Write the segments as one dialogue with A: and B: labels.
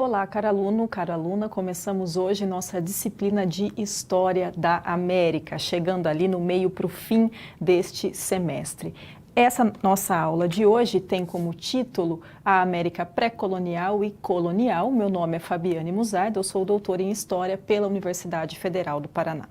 A: Olá, caro aluno, cara aluna, começamos hoje nossa disciplina de História da América, chegando ali no meio para o fim deste semestre. Essa nossa aula de hoje tem como título a América Pré-Colonial e Colonial. Meu nome é Fabiane Muzarda, eu sou doutora em História pela Universidade Federal do Paraná.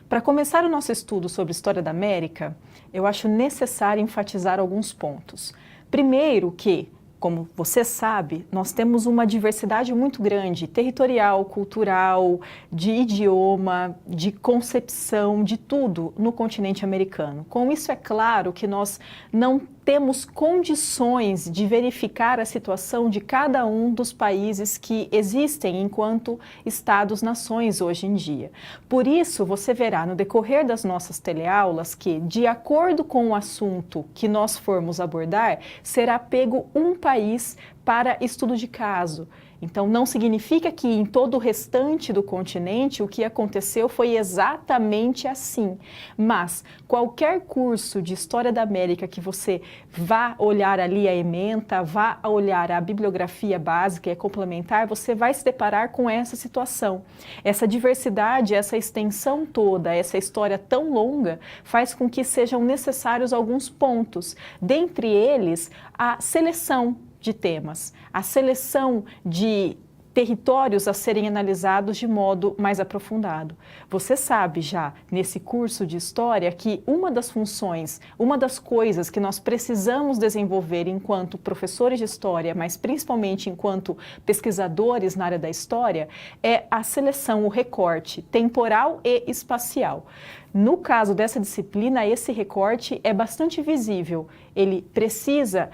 A: Para começar o nosso estudo sobre História da América, eu acho necessário enfatizar alguns pontos. Primeiro que, como você sabe, nós temos uma diversidade muito grande, territorial, cultural, de idioma, de concepção, de tudo no continente americano. Com isso, é claro que nós não temos condições de verificar a situação de cada um dos países que existem enquanto Estados-nações hoje em dia. Por isso, você verá no decorrer das nossas teleaulas que, de acordo com o assunto que nós formos abordar, será pego um país para estudo de caso. Então, não significa que em todo o restante do continente o que aconteceu foi exatamente assim. Mas qualquer curso de História da América que você vá olhar ali a ementa, vá olhar a bibliografia básica e a complementar, você vai se deparar com essa situação. Essa diversidade, essa extensão toda, essa história tão longa, faz com que sejam necessários alguns pontos. Dentre eles, a seleção de temas, a seleção de territórios a serem analisados de modo mais aprofundado. Você sabe já, nesse curso de História, que uma das funções, uma das coisas que nós precisamos desenvolver enquanto professores de História, mas principalmente enquanto pesquisadores na área da História, é a seleção, o recorte temporal e espacial. No caso dessa disciplina, esse recorte é bastante visível. Ele precisa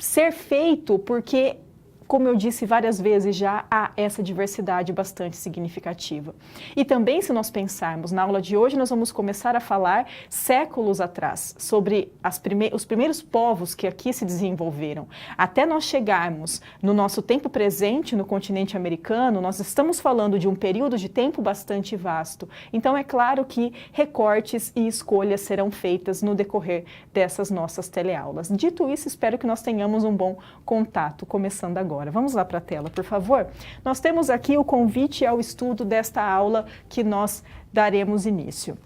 A: ser feito porque, como eu disse várias vezes já, há essa diversidade bastante significativa. E também, se nós pensarmos, na aula de hoje nós vamos começar a falar séculos atrás, sobre os primeiros povos que aqui se desenvolveram. Até nós chegarmos no nosso tempo presente no continente americano, nós estamos falando de um período de tempo bastante vasto. Então, é claro que recortes e escolhas serão feitas no decorrer dessas nossas teleaulas. Dito isso, espero que nós tenhamos um bom contato, começando agora. Vamos lá para a tela, por favor. Nós temos aqui o convite ao estudo desta aula que nós daremos início.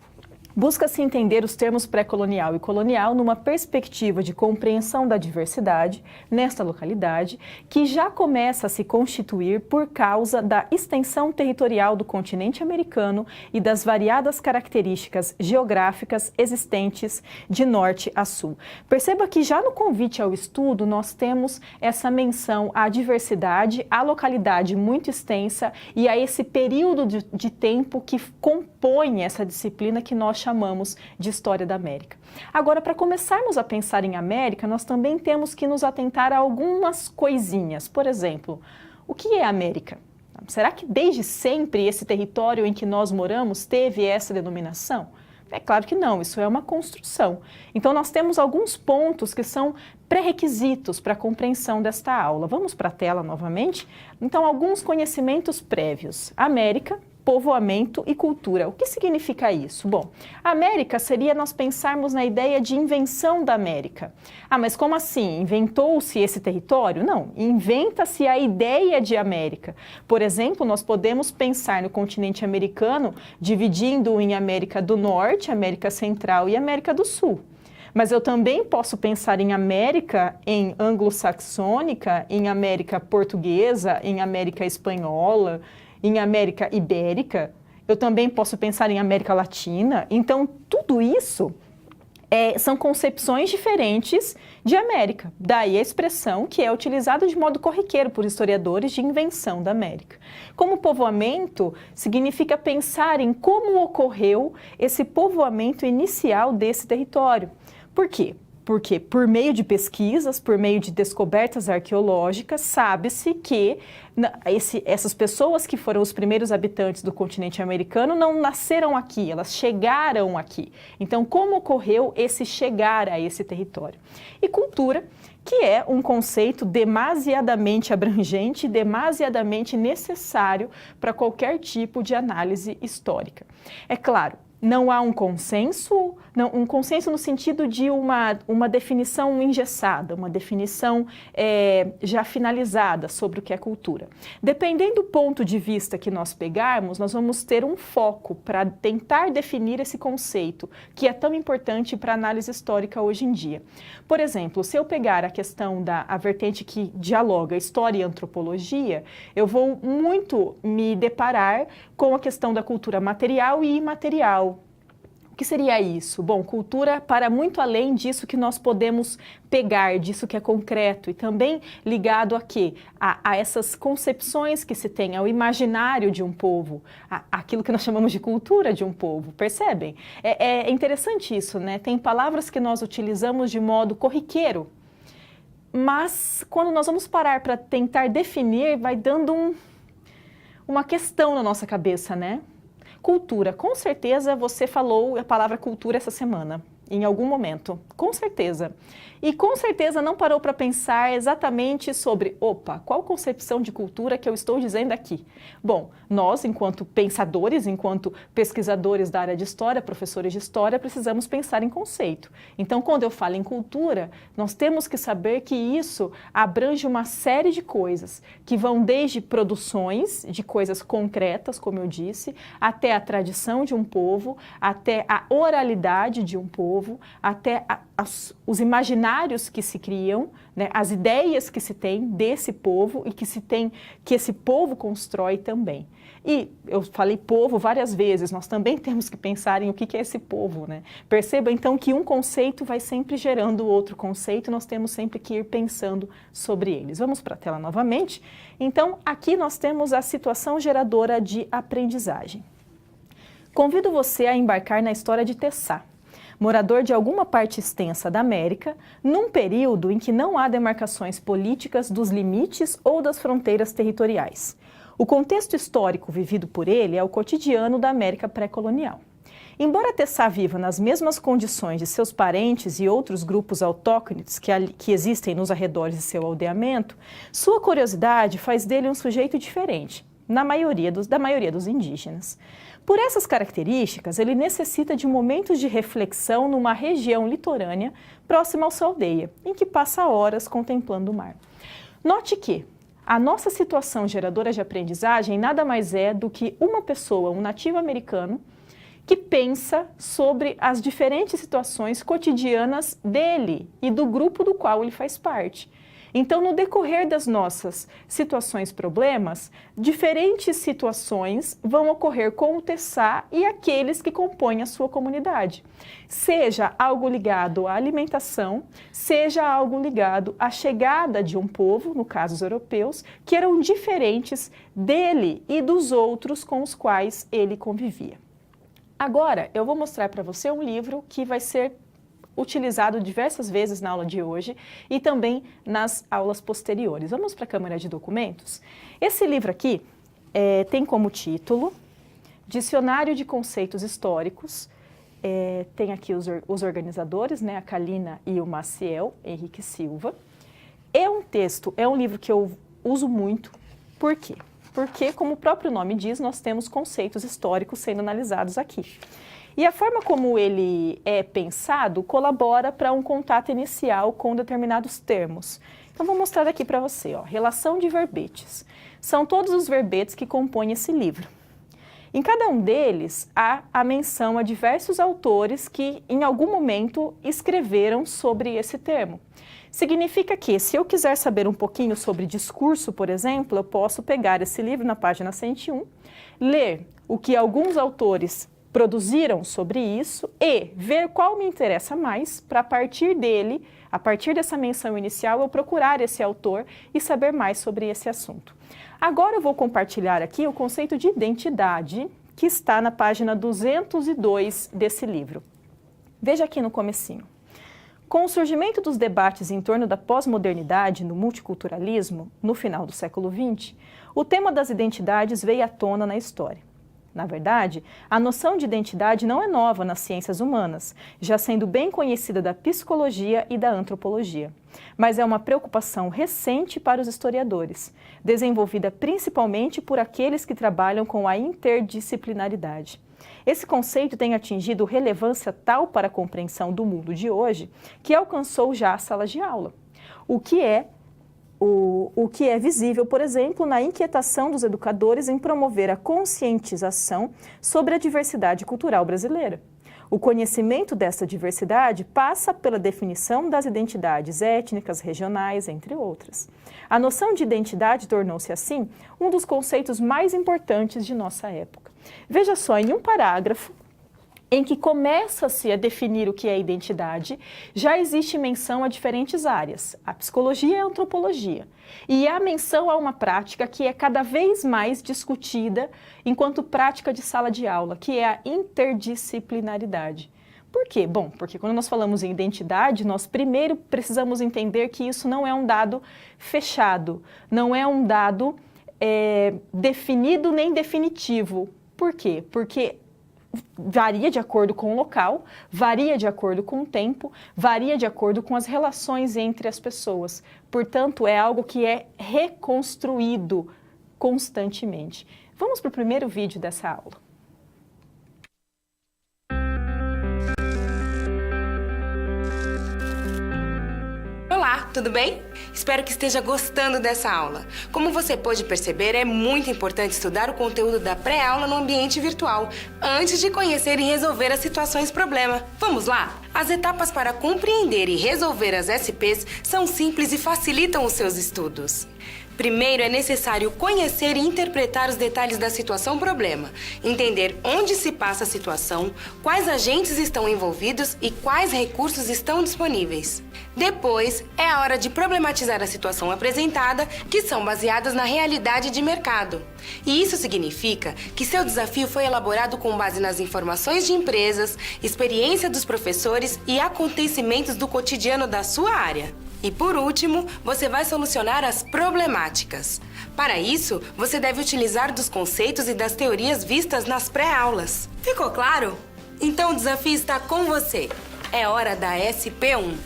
A: Busca-se entender os termos pré-colonial e colonial numa perspectiva de compreensão da diversidade nesta localidade, que já começa a se constituir por causa da extensão territorial do continente americano e das variadas características geográficas existentes de norte a sul. Perceba que já no convite ao estudo nós temos essa menção à diversidade, à localidade muito extensa e a esse período de tempo que compõe essa disciplina que nós chamamos de História da América. Agora, para começarmos a pensar em América, nós também temos que nos atentar a algumas coisinhas. Por exemplo, o que é América? Será que desde sempre esse território em que nós moramos teve essa denominação? É claro que não, isso é uma construção. Então, nós temos alguns pontos que são pré-requisitos para a compreensão desta aula. Vamos para a tela novamente? Então, alguns conhecimentos prévios. América, povoamento e cultura. O que significa isso? Bom, América seria nós pensarmos na ideia de invenção da América. Ah, mas como assim? Inventou-se esse território? Não, inventa-se a ideia de América. Por exemplo, nós podemos pensar no continente americano dividindo em América do Norte, América Central e América do Sul. Mas eu também posso pensar em América em anglo-saxônica, em América portuguesa, em América espanhola, em América Ibérica, eu também posso pensar em América Latina. Então, tudo isso são concepções diferentes de América. Daí a expressão que é utilizada de modo corriqueiro por historiadores de invenção da América. Como povoamento, significa pensar em como ocorreu esse povoamento inicial desse território. Por quê? Porque por meio de pesquisas, por meio de descobertas arqueológicas, sabe-se que essas pessoas que foram os primeiros habitantes do continente americano não nasceram aqui, elas chegaram aqui. Então, como ocorreu esse chegar a esse território? E cultura, que é um conceito demasiadamente abrangente e demasiadamente necessário para qualquer tipo de análise histórica. É claro, não há um consenso Não, um consenso no sentido de uma definição engessada, uma definição já finalizada sobre o que é cultura. Dependendo do ponto de vista que nós pegarmos, nós vamos ter um foco para tentar definir esse conceito, que é tão importante para a análise histórica hoje em dia. Por exemplo, se eu pegar a questão a vertente que dialoga história e antropologia, eu vou muito me deparar com a questão da cultura material e imaterial. O que seria isso? Bom, cultura para muito além disso que nós podemos pegar, disso que é concreto e também ligado a quê? A essas concepções que se tem, ao imaginário de um povo, aquilo que nós chamamos de cultura de um povo, percebem? É interessante isso, né? Tem palavras que nós utilizamos de modo corriqueiro, mas quando nós vamos parar para tentar definir, vai dando uma questão na nossa cabeça, né? Cultura, com certeza você falou a palavra cultura essa semana, em algum momento, com certeza. E com certeza não parou para pensar exatamente sobre, qual concepção de cultura que eu estou dizendo aqui? Bom, nós, enquanto pensadores, enquanto pesquisadores da área de história, professores de história, precisamos pensar em conceito. Então, quando eu falo em cultura, nós temos que saber que isso abrange uma série de coisas, que vão desde produções de coisas concretas, como eu disse, até a tradição de um povo, até a oralidade de um povo, até os imaginários que se criam, né, as ideias que se tem desse povo e que esse povo constrói também. E eu falei povo várias vezes, nós também temos que pensar em o que é esse povo, né? Perceba então que um conceito vai sempre gerando outro conceito, nós temos sempre que ir pensando sobre eles. Vamos para a tela novamente. Então, aqui nós temos a situação geradora de aprendizagem. Convido você a embarcar na história de Tessá, morador de alguma parte extensa da América, num período em que não há demarcações políticas dos limites ou das fronteiras territoriais. O contexto histórico vivido por ele é o cotidiano da América pré-colonial. Embora Tessá viva nas mesmas condições de seus parentes e outros grupos autóctones que existem nos arredores de seu aldeamento, sua curiosidade faz dele um sujeito diferente, da maioria dos indígenas. Por essas características, ele necessita de momentos de reflexão numa região litorânea próxima à sua aldeia, em que passa horas contemplando o mar. Note que a nossa situação geradora de aprendizagem nada mais é do que uma pessoa, um nativo americano, que pensa sobre as diferentes situações cotidianas dele e do grupo do qual ele faz parte. Então, no decorrer das nossas situações, problemas, diferentes situações vão ocorrer com o Tessá e aqueles que compõem a sua comunidade. Seja algo ligado à alimentação, seja algo ligado à chegada de um povo, no caso os europeus, que eram diferentes dele e dos outros com os quais ele convivia. Agora, eu vou mostrar para você um livro que vai ser utilizado diversas vezes na aula de hoje e também nas aulas posteriores. Vamos para a câmara de documentos? Esse livro aqui tem como título Dicionário de Conceitos Históricos. Tem aqui os organizadores, né, a Kalina e o Maciel Henrique Silva. É um livro que eu uso muito. Por quê? Porque, como o próprio nome diz, nós temos conceitos históricos sendo analisados aqui. E a forma como ele é pensado colabora para um contato inicial com determinados termos. Então, vou mostrar aqui para você, relação de verbetes. São todos os verbetes que compõem esse livro. Em cada um deles, há a menção a diversos autores que, em algum momento, escreveram sobre esse termo. Significa que, se eu quiser saber um pouquinho sobre discurso, por exemplo, eu posso pegar esse livro na página 101, ler o que alguns autores produziram sobre isso e ver qual me interessa mais para, a partir dele, a partir dessa menção inicial, eu procurar esse autor e saber mais sobre esse assunto. Agora eu vou compartilhar aqui o conceito de identidade, que está na página 202 desse livro. Veja aqui no comecinho. Com o surgimento dos debates em torno da pós-modernidade no multiculturalismo, no final do século XX, o tema das identidades veio à tona na história. Na verdade, a noção de identidade não é nova nas ciências humanas, já sendo bem conhecida da psicologia e da antropologia. Mas é uma preocupação recente para os historiadores, desenvolvida principalmente por aqueles que trabalham com a interdisciplinaridade. Esse conceito tem atingido relevância tal para a compreensão do mundo de hoje que alcançou já a sala de aula, o que é visível, por exemplo, na inquietação dos educadores em promover a conscientização sobre a diversidade cultural brasileira. O conhecimento dessa diversidade passa pela definição das identidades étnicas, regionais, entre outras. A noção de identidade tornou-se, assim, um dos conceitos mais importantes de nossa época. Veja só, em um parágrafo, em que começa-se a definir o que é identidade, já existe menção a diferentes áreas, a psicologia e a antropologia. E há menção a uma prática que é cada vez mais discutida enquanto prática de sala de aula, que é a interdisciplinaridade. Por quê? Bom, porque quando nós falamos em identidade, nós primeiro precisamos entender que isso não é um dado fechado, não é um dado definido nem definitivo. Por quê? Porque varia de acordo com o local, varia de acordo com o tempo, varia de acordo com as relações entre as pessoas. Portanto, é algo que é reconstruído constantemente. Vamos para o primeiro vídeo dessa aula.
B: Olá, tudo bem? Espero que esteja gostando dessa aula. Como você pôde perceber, é muito importante estudar o conteúdo da pré-aula no ambiente virtual, antes de conhecer e resolver as situações problema. Vamos lá? As etapas para compreender e resolver as SPs são simples e facilitam os seus estudos. Primeiro, é necessário conhecer e interpretar os detalhes da situação problema, entender onde se passa a situação, quais agentes estão envolvidos e quais recursos estão disponíveis. Depois, é a hora de problematizar a situação apresentada, que são baseadas na realidade de mercado. E isso significa que seu desafio foi elaborado com base nas informações de empresas, experiência dos professores e acontecimentos do cotidiano da sua área. E por último, você vai solucionar as problemáticas. Para isso, você deve utilizar dos conceitos e das teorias vistas nas pré-aulas. Ficou claro? Então o desafio está com você. É hora da SP1.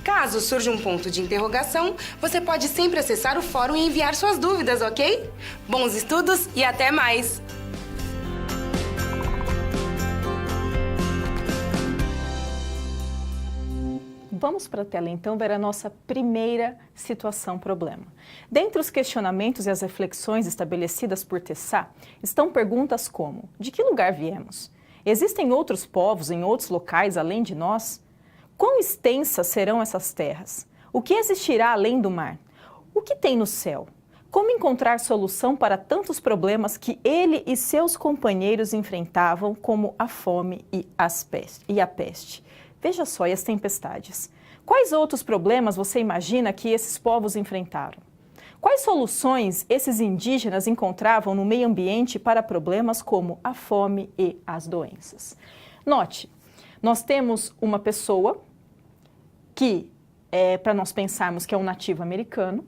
B: Caso surja um ponto de interrogação, você pode sempre acessar o fórum e enviar suas dúvidas, ok? Bons estudos e até mais!
A: Vamos para a tela, então, ver a nossa primeira situação-problema. Dentre os questionamentos e as reflexões estabelecidas por Tessá, estão perguntas como: de que lugar viemos? Existem outros povos em outros locais além de nós? Quão extensas serão essas terras? O que existirá além do mar? O que tem no céu? Como encontrar solução para tantos problemas que ele e seus companheiros enfrentavam, como a fome e a peste? Veja só, e as tempestades. Quais outros problemas você imagina que esses povos enfrentaram? Quais soluções esses indígenas encontravam no meio ambiente para problemas como a fome e as doenças? Note, nós temos uma pessoa que, para nós pensarmos que é um nativo americano,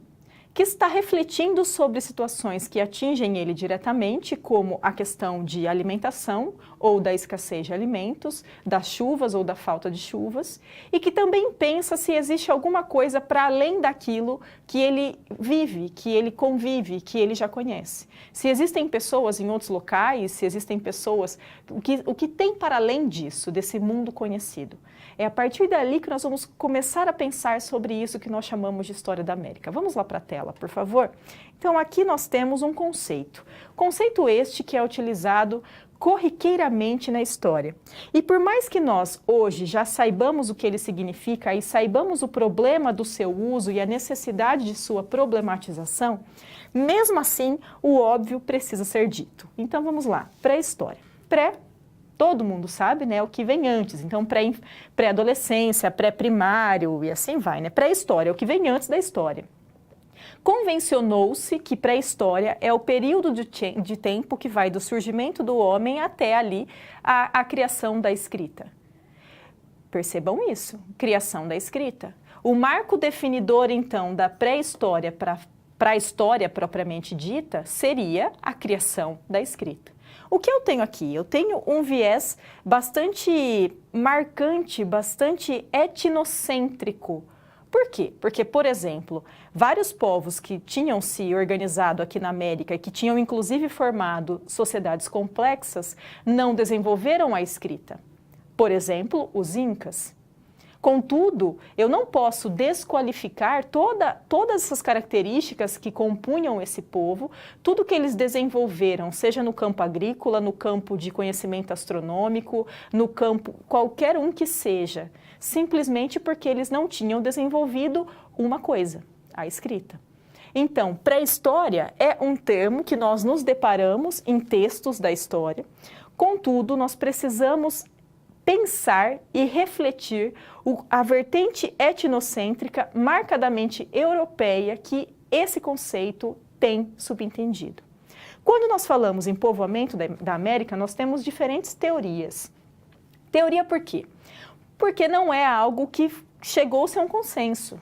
A: que está refletindo sobre situações que atingem ele diretamente, como a questão de alimentação ou da escassez de alimentos, das chuvas ou da falta de chuvas, e que também pensa se existe alguma coisa para além daquilo que ele vive, que ele convive, que ele já conhece. Se existem pessoas em outros locais, se existem pessoas, o que tem para além disso, desse mundo conhecido. É a partir dali que nós vamos começar a pensar sobre isso que nós chamamos de história da América. Vamos lá para a tela, por favor? Então, aqui nós temos um conceito. Conceito este que é utilizado corriqueiramente na história. E por mais que nós hoje já saibamos o que ele significa e saibamos o problema do seu uso e a necessidade de sua problematização, mesmo assim, o óbvio precisa ser dito. Então, vamos lá. Pré-história. Todo mundo sabe, né, o que vem antes. Então, pré-adolescência, pré-primário e assim vai, né? Pré-história, o que vem antes da história. Convencionou-se que pré-história é o período de tempo que vai do surgimento do homem até ali a criação da escrita. Percebam isso, criação da escrita. O marco definidor, então, da pré-história para a história propriamente dita seria a criação da escrita. O que eu tenho aqui? Eu tenho um viés bastante marcante, bastante etnocêntrico Por quê? Porque, por exemplo, vários povos que tinham se organizado aqui na América e que tinham inclusive formado sociedades complexas, não desenvolveram a escrita. Por exemplo, os incas. Contudo, eu não posso desqualificar todas essas características que compunham esse povo, tudo que eles desenvolveram, seja no campo agrícola, no campo de conhecimento astronômico, no campo qualquer um que seja, simplesmente porque eles não tinham desenvolvido uma coisa, a escrita. Então, pré-história é um termo que nós nos deparamos em textos da história, contudo, nós precisamos pensar e refletir a vertente etnocêntrica marcadamente europeia que esse conceito tem subentendido. Quando nós falamos em povoamento da América, nós temos diferentes teorias. Teoria por quê? Porque não é algo que chegou-se a um consenso.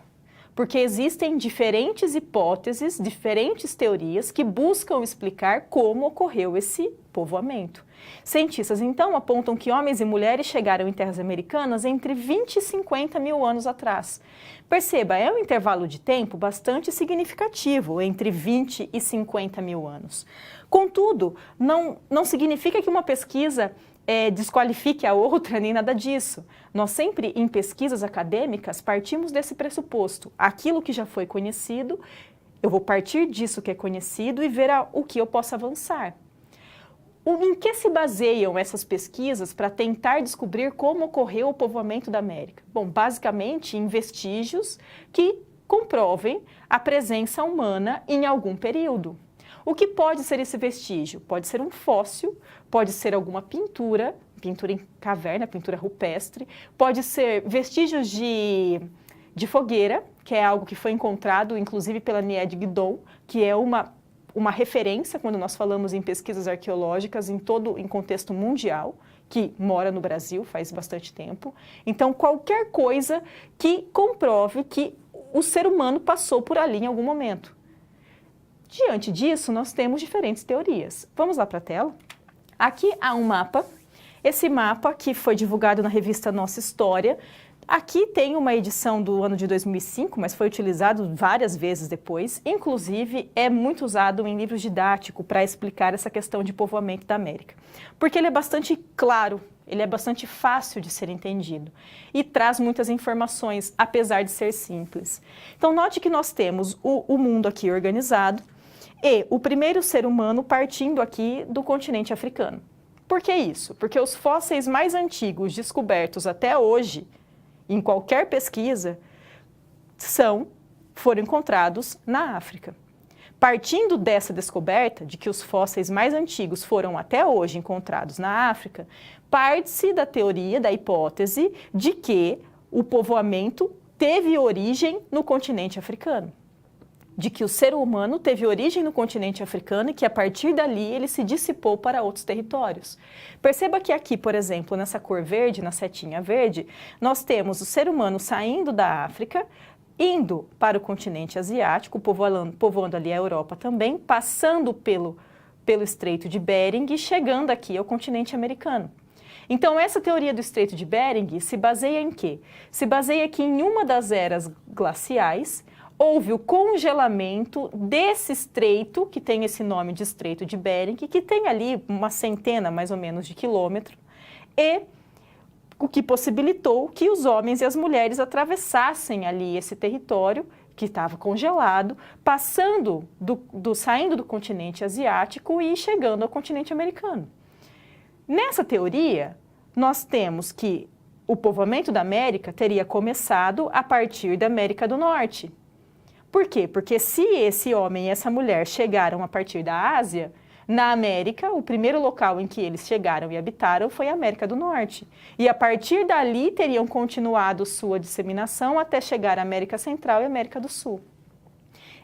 A: Porque existem diferentes hipóteses, diferentes teorias que buscam explicar como ocorreu esse povoamento. Cientistas, então, apontam que homens e mulheres chegaram em terras americanas entre 20 e 50 mil anos atrás. Perceba, é um intervalo de tempo bastante significativo, entre 20 e 50 mil anos. Contudo, não significa que uma pesquisa desqualifique a outra, nem nada disso. Nós sempre, em pesquisas acadêmicas, partimos desse pressuposto. Aquilo que já foi conhecido, eu vou partir disso que é conhecido e ver o que eu posso avançar. Em que se baseiam essas pesquisas para tentar descobrir como ocorreu o povoamento da América? Bom, basicamente em vestígios que comprovem a presença humana em algum período. O que pode ser esse vestígio? Pode ser um fóssil, pode ser alguma pintura em caverna, pintura rupestre, pode ser vestígios de fogueira, que é algo que foi encontrado, inclusive pela Nied Guidon, que é uma referência quando nós falamos em pesquisas arqueológicas em contexto mundial, que mora no Brasil faz bastante tempo. Então, qualquer coisa que comprove que o ser humano passou por ali em algum momento. Diante disso, nós temos diferentes teorias. Vamos lá para a tela? Aqui há um mapa. Esse mapa que foi divulgado na revista Nossa História. Aqui tem uma edição do ano de 2005, mas foi utilizado várias vezes depois. Inclusive, é muito usado em livros didáticos para explicar essa questão de povoamento da América. Porque ele é bastante claro, ele é bastante fácil de ser entendido e traz muitas informações, apesar de ser simples. Então, note que nós temos o mundo aqui organizado e o primeiro ser humano partindo aqui do continente africano. Por que isso? Porque os fósseis mais antigos descobertos até hoje, em qualquer pesquisa, foram encontrados na África. Partindo dessa descoberta, de que os fósseis mais antigos foram até hoje encontrados na África, parte-se da teoria, da hipótese, de que o povoamento teve origem no continente africano. De que o ser humano teve origem no continente africano e que, a partir dali, ele se dissipou para outros territórios. Perceba que aqui, por exemplo, nessa cor verde, na setinha verde, nós temos o ser humano saindo da África, indo para o continente asiático, povoando ali a Europa também, passando pelo Estreito de Bering e chegando aqui ao continente americano. Então, essa teoria do Estreito de Bering se baseia em quê? Se baseia que em uma das eras glaciais, houve o congelamento desse estreito, que tem esse nome de Estreito de Bering, que tem ali uma centena, mais ou menos, de quilômetros, e o que possibilitou que os homens e as mulheres atravessassem ali esse território, que estava congelado, saindo do continente asiático e chegando ao continente americano. Nessa teoria, nós temos que o povoamento da América teria começado a partir da América do Norte. Por quê? Porque se esse homem e essa mulher chegaram a partir da Ásia, na América, o primeiro local em que eles chegaram e habitaram foi a América do Norte. E a partir dali teriam continuado sua disseminação até chegar à América Central e América do Sul.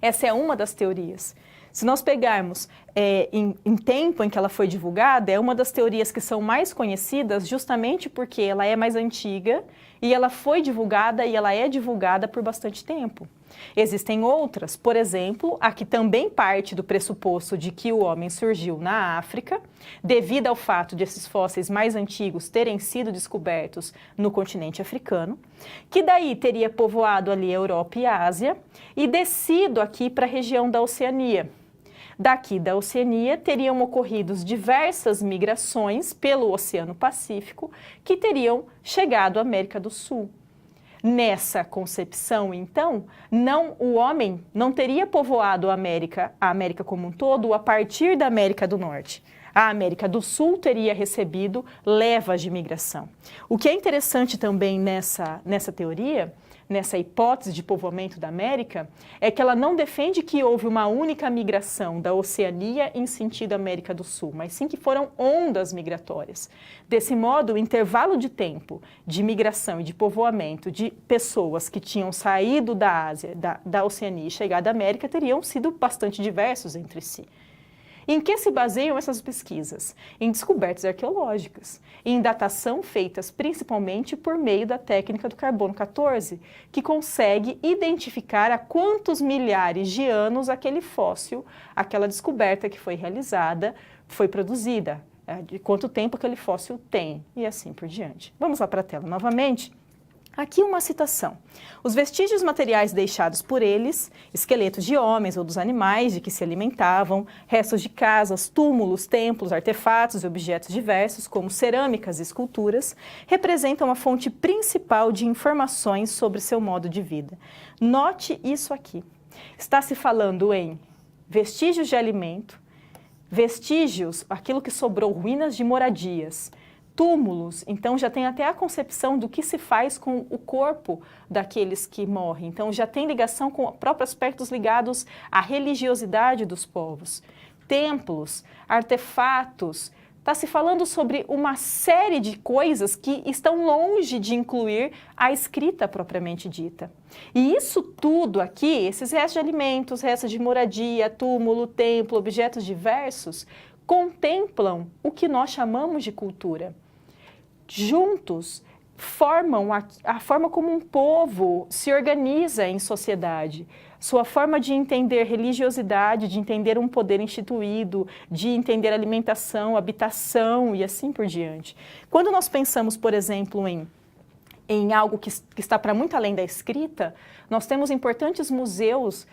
A: Essa é uma das teorias. Se nós pegarmos em tempo em que ela foi divulgada, é uma das teorias que são mais conhecidas justamente porque ela é mais antiga e ela foi divulgada e ela é divulgada por bastante tempo. Existem outras, por exemplo, a que também parte do pressuposto de que o homem surgiu na África, devido ao fato de esses fósseis mais antigos terem sido descobertos no continente africano, que daí teria povoado ali a Europa e a Ásia e descido aqui para a região da Oceania. Daqui da Oceania teriam ocorrido diversas migrações pelo Oceano Pacífico que teriam chegado à América do Sul. Nessa concepção, então, o homem não teria povoado a América como um todo a partir da América do Norte. A América do Sul teria recebido levas de migração. O que é interessante também nessa teoria, nessa hipótese de povoamento da América, é que ela não defende que houve uma única migração da Oceania em sentido América do Sul, mas sim que foram ondas migratórias. Desse modo, o intervalo de tempo de migração e de povoamento de pessoas que tinham saído da Ásia, da Oceania e chegado à América teriam sido bastante diversos entre si. Em que se baseiam essas pesquisas? Em descobertas arqueológicas, em datação feitas principalmente por meio da técnica do carbono 14, que consegue identificar há quantos milhares de anos aquele fóssil, aquela descoberta que foi realizada, foi produzida, de quanto tempo aquele fóssil tem e assim por diante. Vamos lá para a tela novamente. Aqui uma citação. Os vestígios materiais deixados por eles, esqueletos de homens ou dos animais de que se alimentavam, restos de casas, túmulos, templos, artefatos e objetos diversos, como cerâmicas e esculturas, representam a fonte principal de informações sobre seu modo de vida. Note isso aqui. Está se falando em vestígios de alimento, vestígios, aquilo que sobrou, ruínas de moradias, túmulos, então já tem até a concepção do que se faz com o corpo daqueles que morrem. Então já tem ligação com próprios aspectos ligados à religiosidade dos povos. Templos, artefatos, está se falando sobre uma série de coisas que estão longe de incluir a escrita propriamente dita. E isso tudo aqui, esses restos de alimentos, restos de moradia, túmulo, templo, objetos diversos, contemplam o que nós chamamos de cultura. Juntos, formam a forma como um povo se organiza em sociedade, sua forma de entender religiosidade, de entender um poder instituído, de entender alimentação, habitação e assim por diante. Quando nós pensamos, por exemplo, em algo que está para muito além da escrita, nós temos importantes museus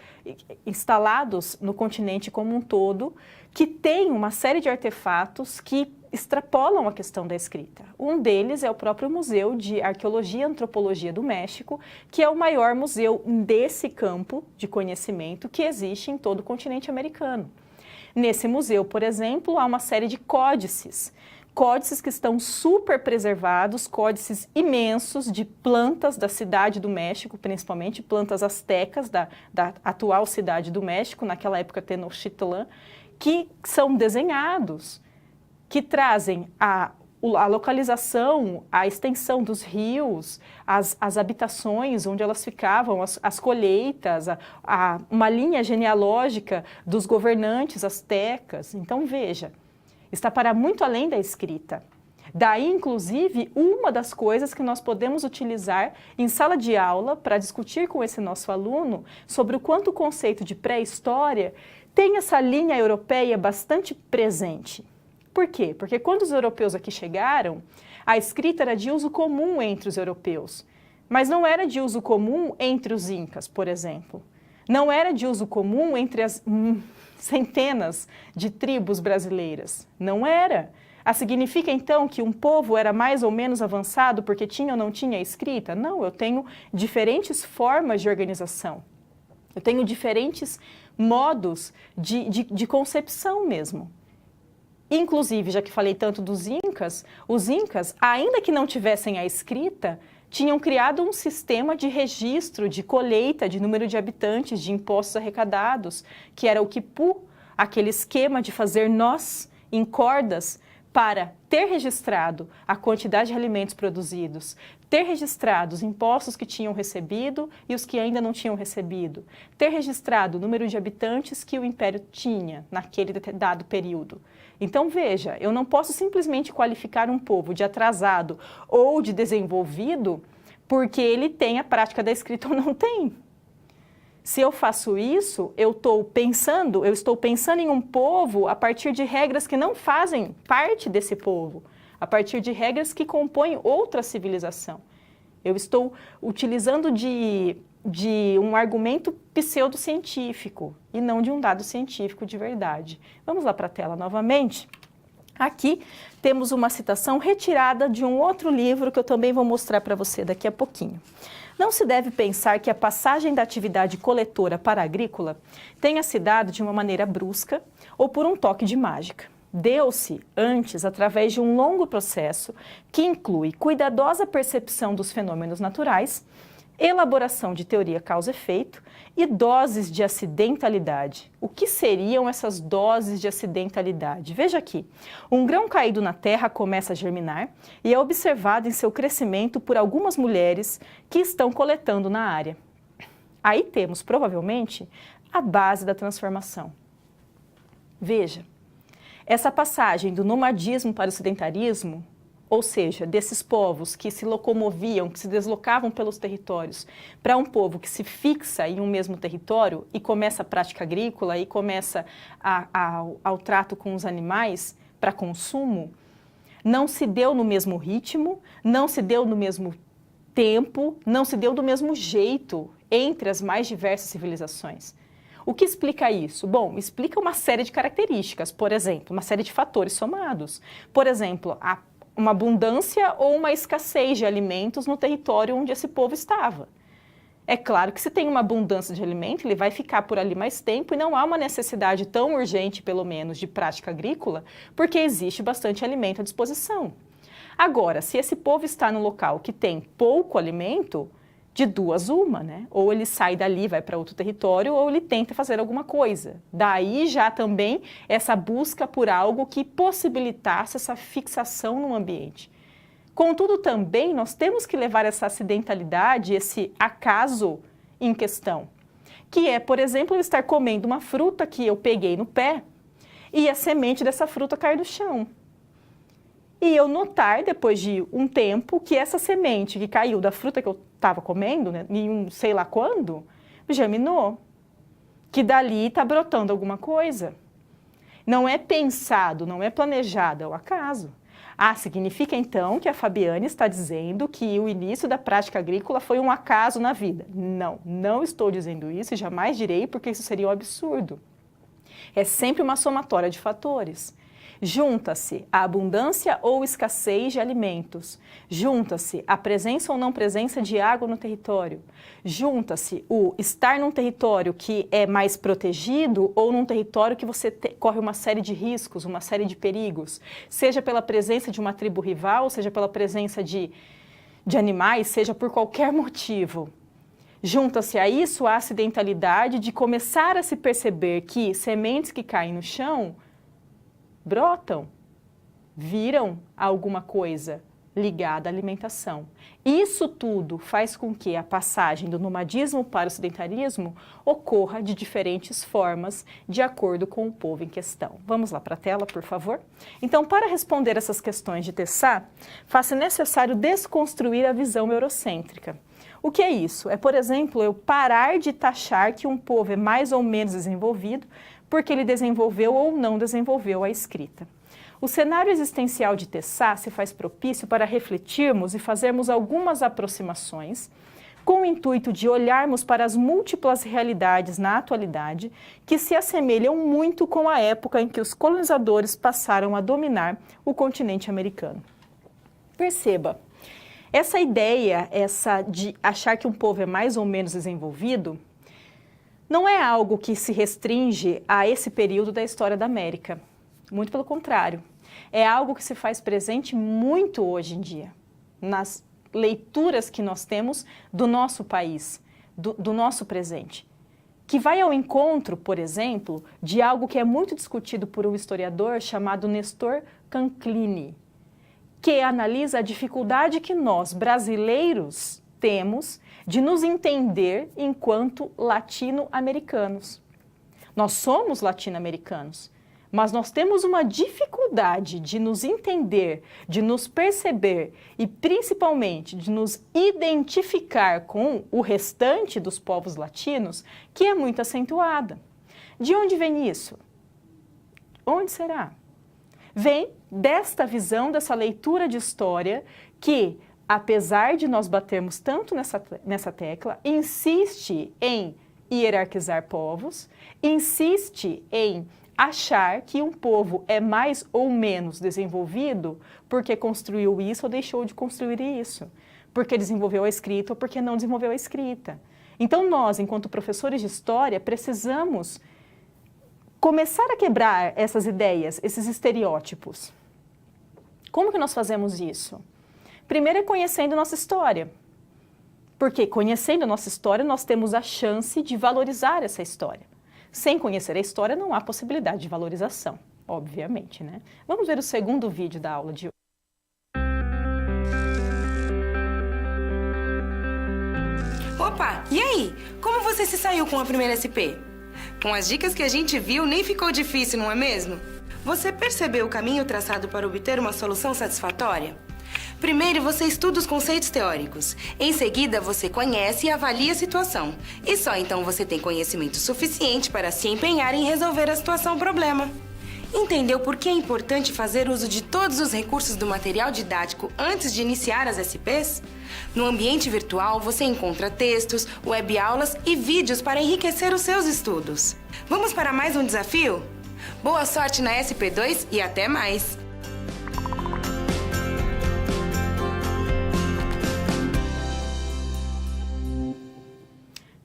A: instalados no continente como um todo, que têm uma série de artefatos que extrapolam a questão da escrita. Um deles é o próprio Museu de Arqueologia e Antropologia do México, que é o maior museu desse campo de conhecimento que existe em todo o continente americano. Nesse museu, por exemplo, há uma série de códices que estão super preservados, códices imensos de plantas da cidade do México, principalmente plantas astecas da atual cidade do México, naquela época Tenochtitlán, que são desenhados, que trazem a localização, a extensão dos rios, as habitações onde elas ficavam, as colheitas, uma linha genealógica dos governantes astecas. Então, veja, está para muito além da escrita. Daí, inclusive, uma das coisas que nós podemos utilizar em sala de aula para discutir com esse nosso aluno sobre o quanto o conceito de pré-história tem essa linha europeia bastante presente. Por quê? Porque quando os europeus aqui chegaram, a escrita era de uso comum entre os europeus, mas não era de uso comum entre os incas, por exemplo. Não era de uso comum entre as centenas de tribos brasileiras. Não era. Significa, então, que um povo era mais ou menos avançado porque tinha ou não tinha escrita? Não, eu tenho diferentes formas de organização. Eu tenho diferentes modos de concepção mesmo. Inclusive, já que falei tanto dos incas, os incas, ainda que não tivessem a escrita, tinham criado um sistema de registro, de colheita, de número de habitantes, de impostos arrecadados, que era o quipu, aquele esquema de fazer nós em cordas para ter registrado a quantidade de alimentos produzidos, ter registrado os impostos que tinham recebido e os que ainda não tinham recebido, ter registrado o número de habitantes que o império tinha naquele dado período. Então, veja, eu não posso simplesmente qualificar um povo de atrasado ou de desenvolvido porque ele tem a prática da escrita ou não tem. Se eu faço isso, eu estou pensando em um povo a partir de regras que não fazem parte desse povo, a partir de regras que compõem outra civilização. Eu estou utilizando de um argumento pseudocientífico e não de um dado científico de verdade. Vamos lá para a tela novamente. Aqui temos uma citação retirada de um outro livro que eu também vou mostrar para você daqui a pouquinho. Não se deve pensar que a passagem da atividade coletora para a agrícola tenha se dado de uma maneira brusca ou por um toque de mágica. Deu-se antes através de um longo processo que inclui cuidadosa percepção dos fenômenos naturais, elaboração de teoria causa-efeito e doses de acidentalidade. O que seriam essas doses de acidentalidade? Veja aqui, um grão caído na terra começa a germinar e é observado em seu crescimento por algumas mulheres que estão coletando na área. Aí temos, provavelmente, a base da transformação. Veja, essa passagem do nomadismo para o sedentarismo, ou seja, desses povos que se locomoviam, que se deslocavam pelos territórios, para um povo que se fixa em um mesmo território e começa a prática agrícola e começa ao trato com os animais para consumo, não se deu no mesmo ritmo, não se deu no mesmo tempo, não se deu do mesmo jeito entre as mais diversas civilizações. O que explica isso? Bom, explica uma série de características, por exemplo, uma série de fatores somados. Por exemplo, uma abundância ou uma escassez de alimentos no território onde esse povo estava. É claro que se tem uma abundância de alimento, ele vai ficar por ali mais tempo e não há uma necessidade tão urgente, pelo menos, de prática agrícola, porque existe bastante alimento à disposição. Agora, se esse povo está no local que tem pouco alimento, de duas uma, né? Ou ele sai dali, vai para outro território, ou ele tenta fazer alguma coisa. Daí já também essa busca por algo que possibilitasse essa fixação no ambiente. Contudo, também nós temos que levar essa acidentalidade, esse acaso em questão, que é, por exemplo, eu estar comendo uma fruta que eu peguei no pé e a semente dessa fruta cair do chão. E eu notar, depois de um tempo, que essa semente que caiu da fruta que eu estava comendo, né, em um sei lá quando, germinou. Que dali está brotando alguma coisa. Não é pensado, não é planejado, é o acaso. Ah, significa então que a Fabiane está dizendo que o início da prática agrícola foi um acaso na vida. Não, não estou dizendo isso e jamais direi, porque isso seria um absurdo. É sempre uma somatória de fatores. Junta-se a abundância ou escassez de alimentos, junta-se a presença ou não presença de água no território, junta-se o estar num território que é mais protegido ou num território que você corre uma série de riscos, uma série de perigos, seja pela presença de uma tribo rival, seja pela presença de animais, seja por qualquer motivo. Junta-se a isso a acidentalidade de começar a se perceber que sementes que caem no chão brotam, viram alguma coisa ligada à alimentação. Isso tudo faz com que a passagem do nomadismo para o sedentarismo ocorra de diferentes formas, de acordo com o povo em questão. Vamos lá para a tela, por favor? Então, para responder essas questões de Tessá, faz-se necessário desconstruir a visão eurocêntrica. O que é isso? É, por exemplo, eu parar de taxar que um povo é mais ou menos desenvolvido porque ele desenvolveu ou não desenvolveu a escrita. O cenário existencial de Tessá se faz propício para refletirmos e fazermos algumas aproximações com o intuito de olharmos para as múltiplas realidades na atualidade que se assemelham muito com a época em que os colonizadores passaram a dominar o continente americano. Perceba, essa ideia, de achar que um povo é mais ou menos desenvolvido, não é algo que se restringe a esse período da história da América. Muito pelo contrário. É algo que se faz presente muito hoje em dia, nas leituras que nós temos do nosso país, do nosso presente. Que vai ao encontro, por exemplo, de algo que é muito discutido por um historiador chamado Nestor Canclini, que analisa a dificuldade que nós, brasileiros, temos de nos entender enquanto latino-americanos. Nós somos latino-americanos, mas nós temos uma dificuldade de nos entender, de nos perceber e principalmente de nos identificar com o restante dos povos latinos, que é muito acentuada. De onde vem isso? Onde será? Vem desta visão, dessa leitura de história que, apesar de nós batermos tanto nessa tecla, insiste em hierarquizar povos, insiste em achar que um povo é mais ou menos desenvolvido porque construiu isso ou deixou de construir isso, porque desenvolveu a escrita ou porque não desenvolveu a escrita. Então nós, enquanto professores de história, precisamos começar a quebrar essas ideias, esses estereótipos. Como que nós fazemos isso? Primeiro é conhecendo nossa história. Porque conhecendo nossa história, nós temos a chance de valorizar essa história. Sem conhecer a história, não há possibilidade de valorização, obviamente, né? Vamos ver o segundo vídeo da aula de hoje.
B: Opa, e aí? Como você se saiu com a primeira SP? Com as dicas que a gente viu, nem ficou difícil, não é mesmo? Você percebeu o caminho traçado para obter uma solução satisfatória? Primeiro, você estuda os conceitos teóricos. Em seguida, você conhece e avalia a situação. E só então você tem conhecimento suficiente para se empenhar em resolver a situação-problema. Entendeu por que é importante fazer uso de todos os recursos do material didático antes de iniciar as SPs? No ambiente virtual, você encontra textos, webaulas e vídeos para enriquecer os seus estudos. Vamos para mais um desafio? Boa sorte na SP2 e até mais!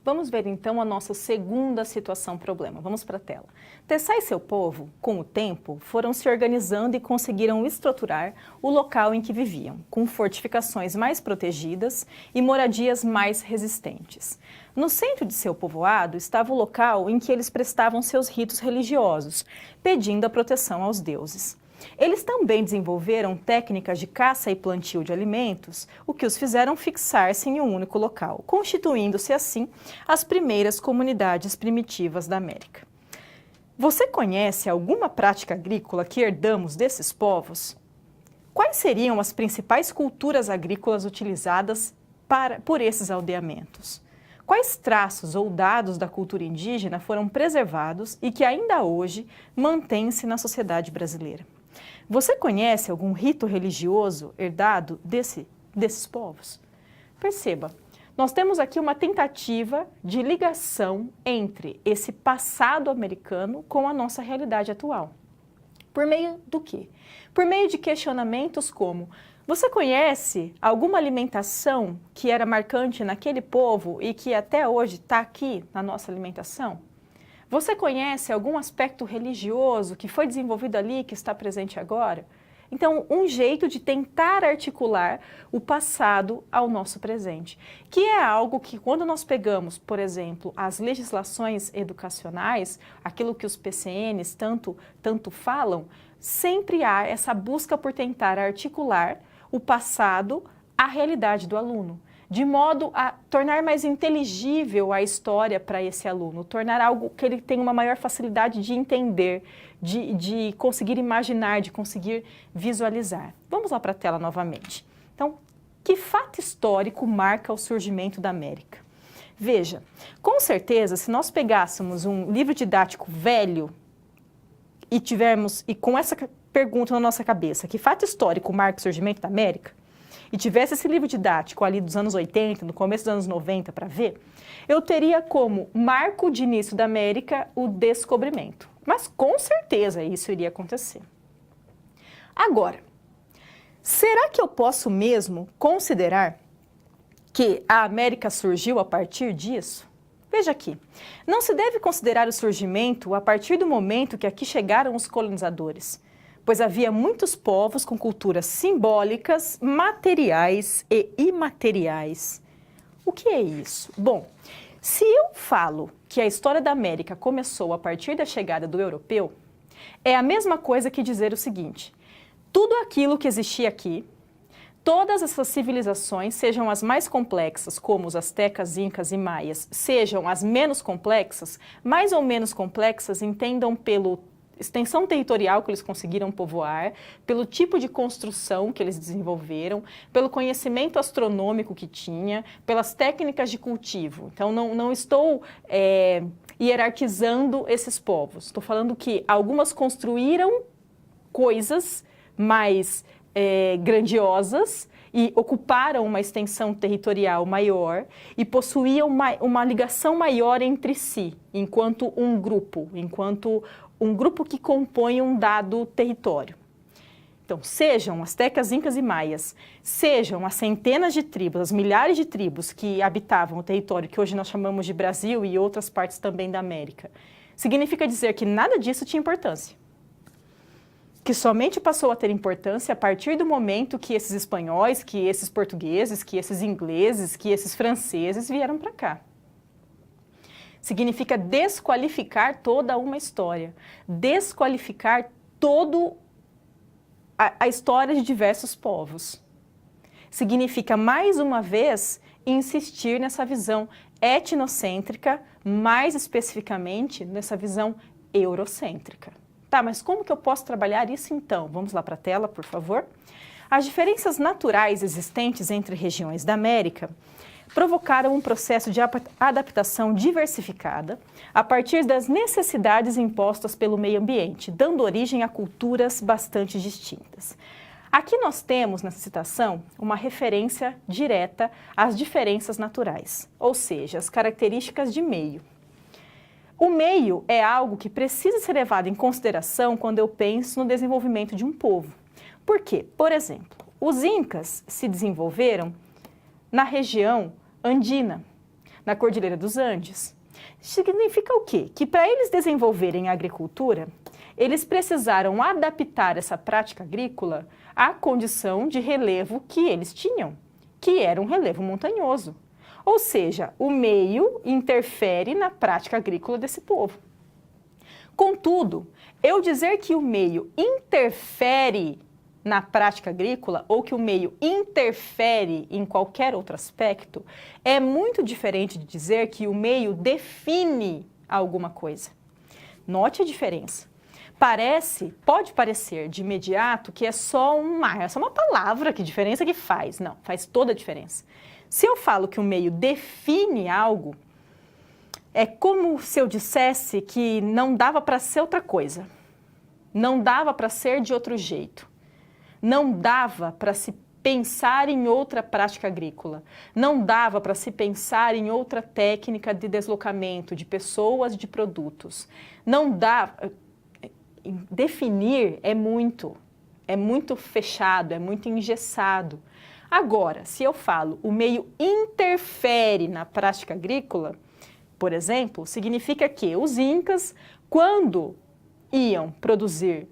A: Vamos ver então a nossa segunda situação-problema. Vamos para a tela. Tessá e seu povo, com o tempo, foram se organizando e conseguiram estruturar o local em que viviam, com fortificações mais protegidas e moradias mais resistentes. No centro de seu povoado estava o local em que eles prestavam seus ritos religiosos, pedindo a proteção aos deuses. Eles também desenvolveram técnicas de caça e plantio de alimentos, o que os fizeram fixar-se em um único local, constituindo-se assim as primeiras comunidades primitivas da América. Você conhece alguma prática agrícola que herdamos desses povos? Quais seriam as principais culturas agrícolas utilizadas por esses aldeamentos? Quais traços ou dados da cultura indígena foram preservados e que ainda hoje mantêm-se na sociedade brasileira? Você conhece algum rito religioso herdado desses povos? Perceba, nós temos aqui uma tentativa de ligação entre esse passado americano com a nossa realidade atual. Por meio do quê? Por meio de questionamentos como: você conhece alguma alimentação que era marcante naquele povo e que até hoje está aqui na nossa alimentação? Você conhece algum aspecto religioso que foi desenvolvido ali, que está presente agora? Então, um jeito de tentar articular o passado ao nosso presente, que é algo que, quando nós pegamos, por exemplo, as legislações educacionais, aquilo que os PCNs tanto falam, sempre há essa busca por tentar articular o passado à realidade do aluno, de modo a tornar mais inteligível a história para esse aluno, tornar algo que ele tenha uma maior facilidade de entender, de conseguir imaginar, de conseguir visualizar. Vamos lá para a tela novamente. Então, que fato histórico marca o surgimento da América? Veja, com certeza, se nós pegássemos um livro didático velho e com essa pergunta na nossa cabeça, que fato histórico marca o surgimento da América? E tivesse esse livro didático ali dos anos 80, no começo dos anos 90 para ver, eu teria como marco de início da América o descobrimento. Mas com certeza isso iria acontecer. Agora, será que eu posso mesmo considerar que a América surgiu a partir disso? Veja aqui, não se deve considerar o surgimento a partir do momento que aqui chegaram os colonizadores, pois havia muitos povos com culturas simbólicas, materiais e imateriais. O que é isso? Bom, se eu falo que a história da América começou a partir da chegada do europeu, é a mesma coisa que dizer o seguinte: tudo aquilo que existia aqui, todas essas civilizações, sejam as mais complexas, como os astecas, incas e maias, sejam as menos complexas, mais ou menos complexas, entendam pelo extensão territorial que eles conseguiram povoar, pelo tipo de construção que eles desenvolveram, pelo conhecimento astronômico que tinha, pelas técnicas de cultivo. Então, não estou hierarquizando esses povos. Estou falando que algumas construíram coisas mais grandiosas e ocuparam uma extensão territorial maior e possuíam uma ligação maior entre si, enquanto um grupo que compõe um dado território. Então, sejam astecas, incas e maias, sejam as centenas de tribos, as milhares de tribos que habitavam o território que hoje nós chamamos de Brasil e outras partes também da América, significa dizer que nada disso tinha importância. Que somente passou a ter importância a partir do momento que esses espanhóis, que esses portugueses, que esses ingleses, que esses franceses vieram para cá. Significa desqualificar toda uma história, desqualificar toda a história de diversos povos. Significa, mais uma vez, insistir nessa visão etnocêntrica, mais especificamente nessa visão eurocêntrica. Tá, mas como que eu posso trabalhar isso então? Vamos lá para a tela, por favor. As diferenças naturais existentes entre regiões da América provocaram um processo de adaptação diversificada a partir das necessidades impostas pelo meio ambiente, dando origem a culturas bastante distintas. Aqui nós temos, nessa citação, uma referência direta às diferenças naturais, ou seja, as características de meio. O meio é algo que precisa ser levado em consideração quando eu penso no desenvolvimento de um povo. Por quê? Por exemplo, os incas se desenvolveram na região andina, na Cordilheira dos Andes. Significa o quê? Que para eles desenvolverem a agricultura, eles precisaram adaptar essa prática agrícola à condição de relevo que eles tinham, que era um relevo montanhoso. Ou seja, o meio interfere na prática agrícola desse povo. Contudo, eu dizer que o meio interfere na prática agrícola ou que o meio interfere em qualquer outro aspecto é muito diferente de dizer que o meio define alguma coisa. Note a diferença. Pode parecer de imediato que é só uma palavra, que diferença que faz. Não, faz toda a diferença. Se eu falo que o meio define algo, é como se eu dissesse que não dava para ser outra coisa. Não dava para ser de outro jeito. Não dava para se pensar em outra prática agrícola. Não dava para se pensar em outra técnica de deslocamento de pessoas, de produtos. Não dava. Definir é muito fechado, é muito engessado. Agora, se eu falo o meio interfere na prática agrícola, por exemplo, significa que os incas, quando iam produzir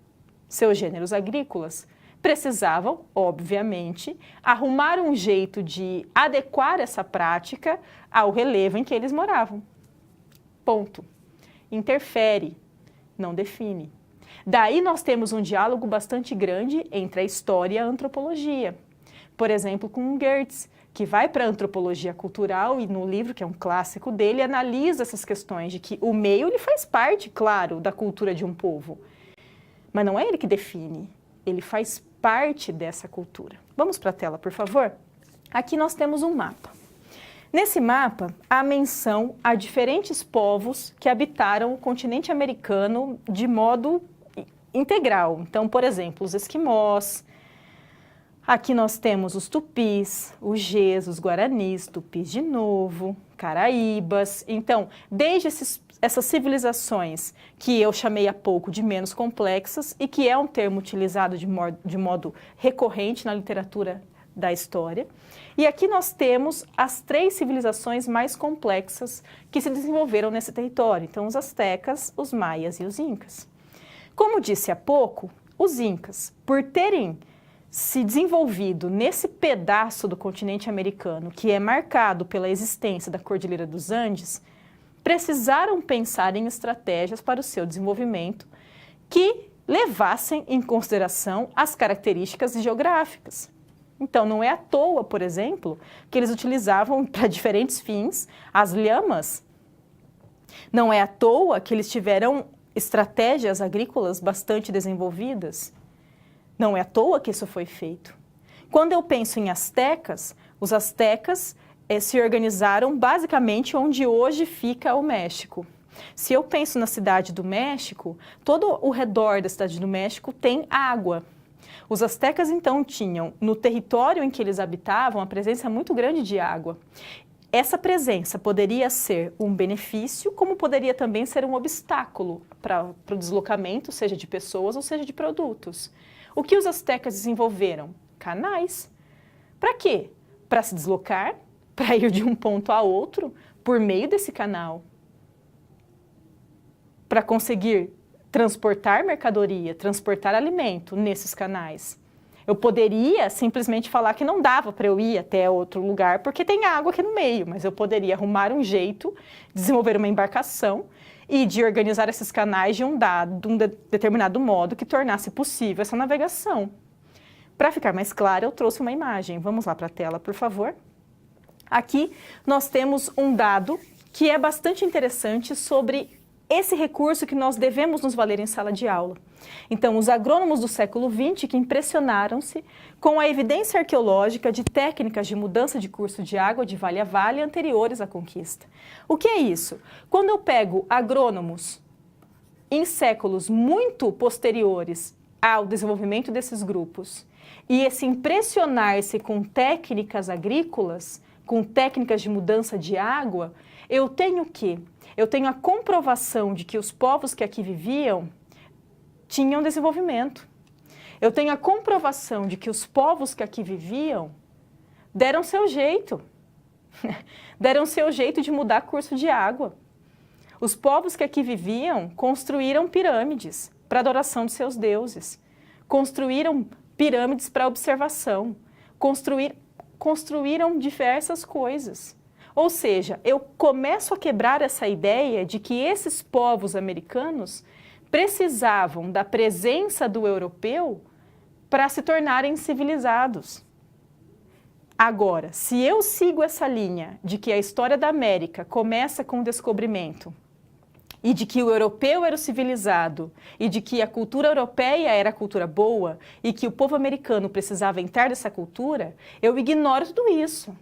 A: seus gêneros agrícolas, precisavam, obviamente, arrumar um jeito de adequar essa prática ao relevo em que eles moravam. Ponto. Interfere, não define. Daí nós temos um diálogo bastante grande entre a história e a antropologia. Por exemplo, com Geertz, que vai para a antropologia cultural e no livro, que é um clássico dele, analisa essas questões de que o meio ele faz parte, claro, da cultura de um povo. Mas não é ele que define, ele faz parte dessa cultura. Vamos para a tela, por favor? Aqui nós temos um mapa. Nesse mapa, há menção a diferentes povos que habitaram o continente americano de modo integral. Então, por exemplo, os esquimós. Aqui nós temos os tupis, os gês, os guaranis, tupis de novo, caraíbas. Então, desde essas civilizações que eu chamei há pouco de menos complexas e que é um termo utilizado de modo recorrente na literatura da história. E aqui nós temos as 3 civilizações mais complexas que se desenvolveram nesse território. Então, os astecas, os maias e os incas. Como disse há pouco, os incas, por terem se desenvolvido nesse pedaço do continente americano que é marcado pela existência da Cordilheira dos Andes, precisaram pensar em estratégias para o seu desenvolvimento que levassem em consideração as características geográficas. Então, não é à toa, por exemplo, que eles utilizavam para diferentes fins as lhamas. Não é à toa que eles tiveram estratégias agrícolas bastante desenvolvidas. Não é à toa que isso foi feito. Quando eu penso em astecas, os astecas se organizaram basicamente onde hoje fica o México. Se eu penso na cidade do México, todo o redor da cidade do México tem água. Os astecas, então, tinham, no território em que eles habitavam, a presença muito grande de água. Essa presença poderia ser um benefício, como poderia também ser um obstáculo para o deslocamento, seja de pessoas ou seja de produtos. O que os astecas desenvolveram? Canais. Para quê? Para se deslocar, para ir de um ponto a outro, por meio desse canal. Para conseguir transportar mercadoria, transportar alimento nesses canais. Eu poderia simplesmente falar que não dava para eu ir até outro lugar porque tem água aqui no meio, mas eu poderia arrumar um jeito, desenvolver uma embarcação e de organizar esses canais de um determinado modo que tornasse possível essa navegação. Para ficar mais claro, eu trouxe uma imagem. Vamos lá para a tela, por favor. Aqui nós temos um dado que é bastante interessante sobre esse recurso que nós devemos nos valer em sala de aula. Então, os agrônomos do século XX que impressionaram-se com a evidência arqueológica de técnicas de mudança de curso de água de vale a vale anteriores à conquista. O que é isso? Quando eu pego agrônomos em séculos muito posteriores ao desenvolvimento desses grupos e se impressionar-se com técnicas agrícolas, com técnicas de mudança de água, eu tenho o quê? Eu tenho a comprovação de que os povos que aqui viviam tinham desenvolvimento. Eu tenho a comprovação de que os povos que aqui viviam deram seu jeito. Deram seu jeito de mudar curso de água. Os povos que aqui viviam construíram pirâmides para adoração de seus deuses. Construíram pirâmides para observação. Construíram diversas coisas. Ou seja, eu começo a quebrar essa ideia de que esses povos americanos precisavam da presença do europeu para se tornarem civilizados. Agora, se eu sigo essa linha de que a história da América começa com o descobrimento e de que o europeu era o civilizado e de que a cultura europeia era a cultura boa e que o povo americano precisava entrar nessa cultura, eu ignoro tudo isso.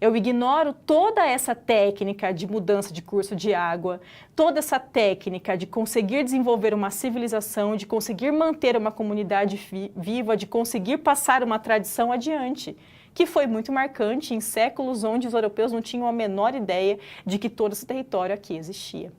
A: Eu ignoro toda essa técnica de mudança de curso de água, toda essa técnica de conseguir desenvolver uma civilização, de conseguir manter uma comunidade viva, de conseguir passar uma tradição adiante, que foi muito marcante em séculos onde os europeus não tinham a menor ideia de que todo esse território aqui existia.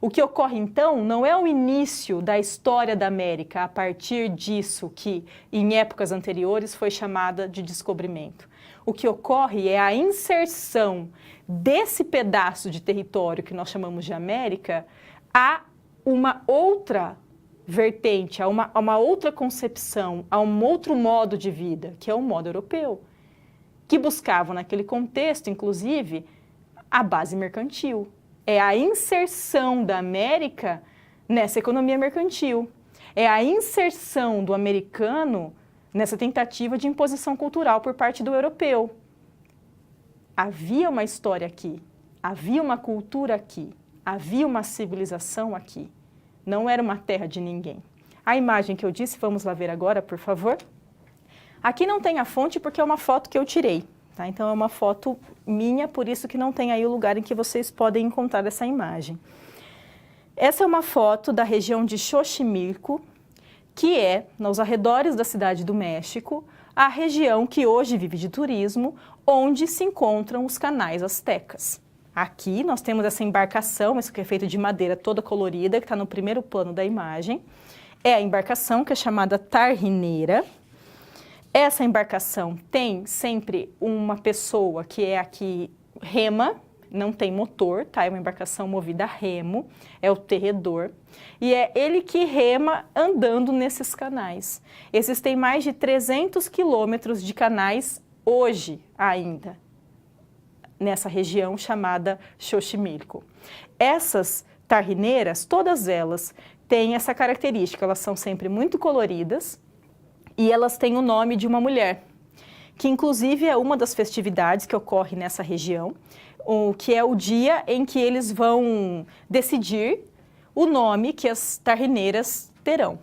A: O que ocorre, então, não é o início da história da América a partir disso que, em épocas anteriores, foi chamada de descobrimento. O que ocorre é a inserção desse pedaço de território que nós chamamos de América a uma outra vertente, a uma outra concepção, a um outro modo de vida, que é o modo europeu, que buscavam naquele contexto, inclusive, a base mercantil. É a inserção da América nessa economia mercantil. É a inserção do americano nessa tentativa de imposição cultural por parte do europeu. Havia uma história aqui, havia uma cultura aqui, havia uma civilização aqui. Não era uma terra de ninguém. A imagem que eu disse, vamos lá ver agora, por favor. Aqui não tem a fonte porque é uma foto que eu tirei, tá? Então é uma foto minha, por isso que não tem aí o lugar em que vocês podem encontrar essa imagem. Essa é uma foto da região de Xochimilco, que é, nos arredores da cidade do México, a região que hoje vive de turismo, onde se encontram os canais astecas. Aqui nós temos essa embarcação, isso que é feito de madeira toda colorida, que está no primeiro plano da imagem. É a embarcação que é chamada tarrineira. Essa embarcação tem sempre uma pessoa que é aqui rema, não tem motor, tá? É uma embarcação movida a remo, é o terredor, e é ele que rema andando nesses canais. Existem mais de 300 quilômetros de canais hoje ainda, nessa região chamada Xochimilco. Essas tarrineiras, todas elas têm essa característica, elas são sempre muito coloridas e elas têm o nome de uma mulher, que inclusive é uma das festividades que ocorre nessa região, que é o dia em que eles vão decidir o nome que as tarrineiras terão.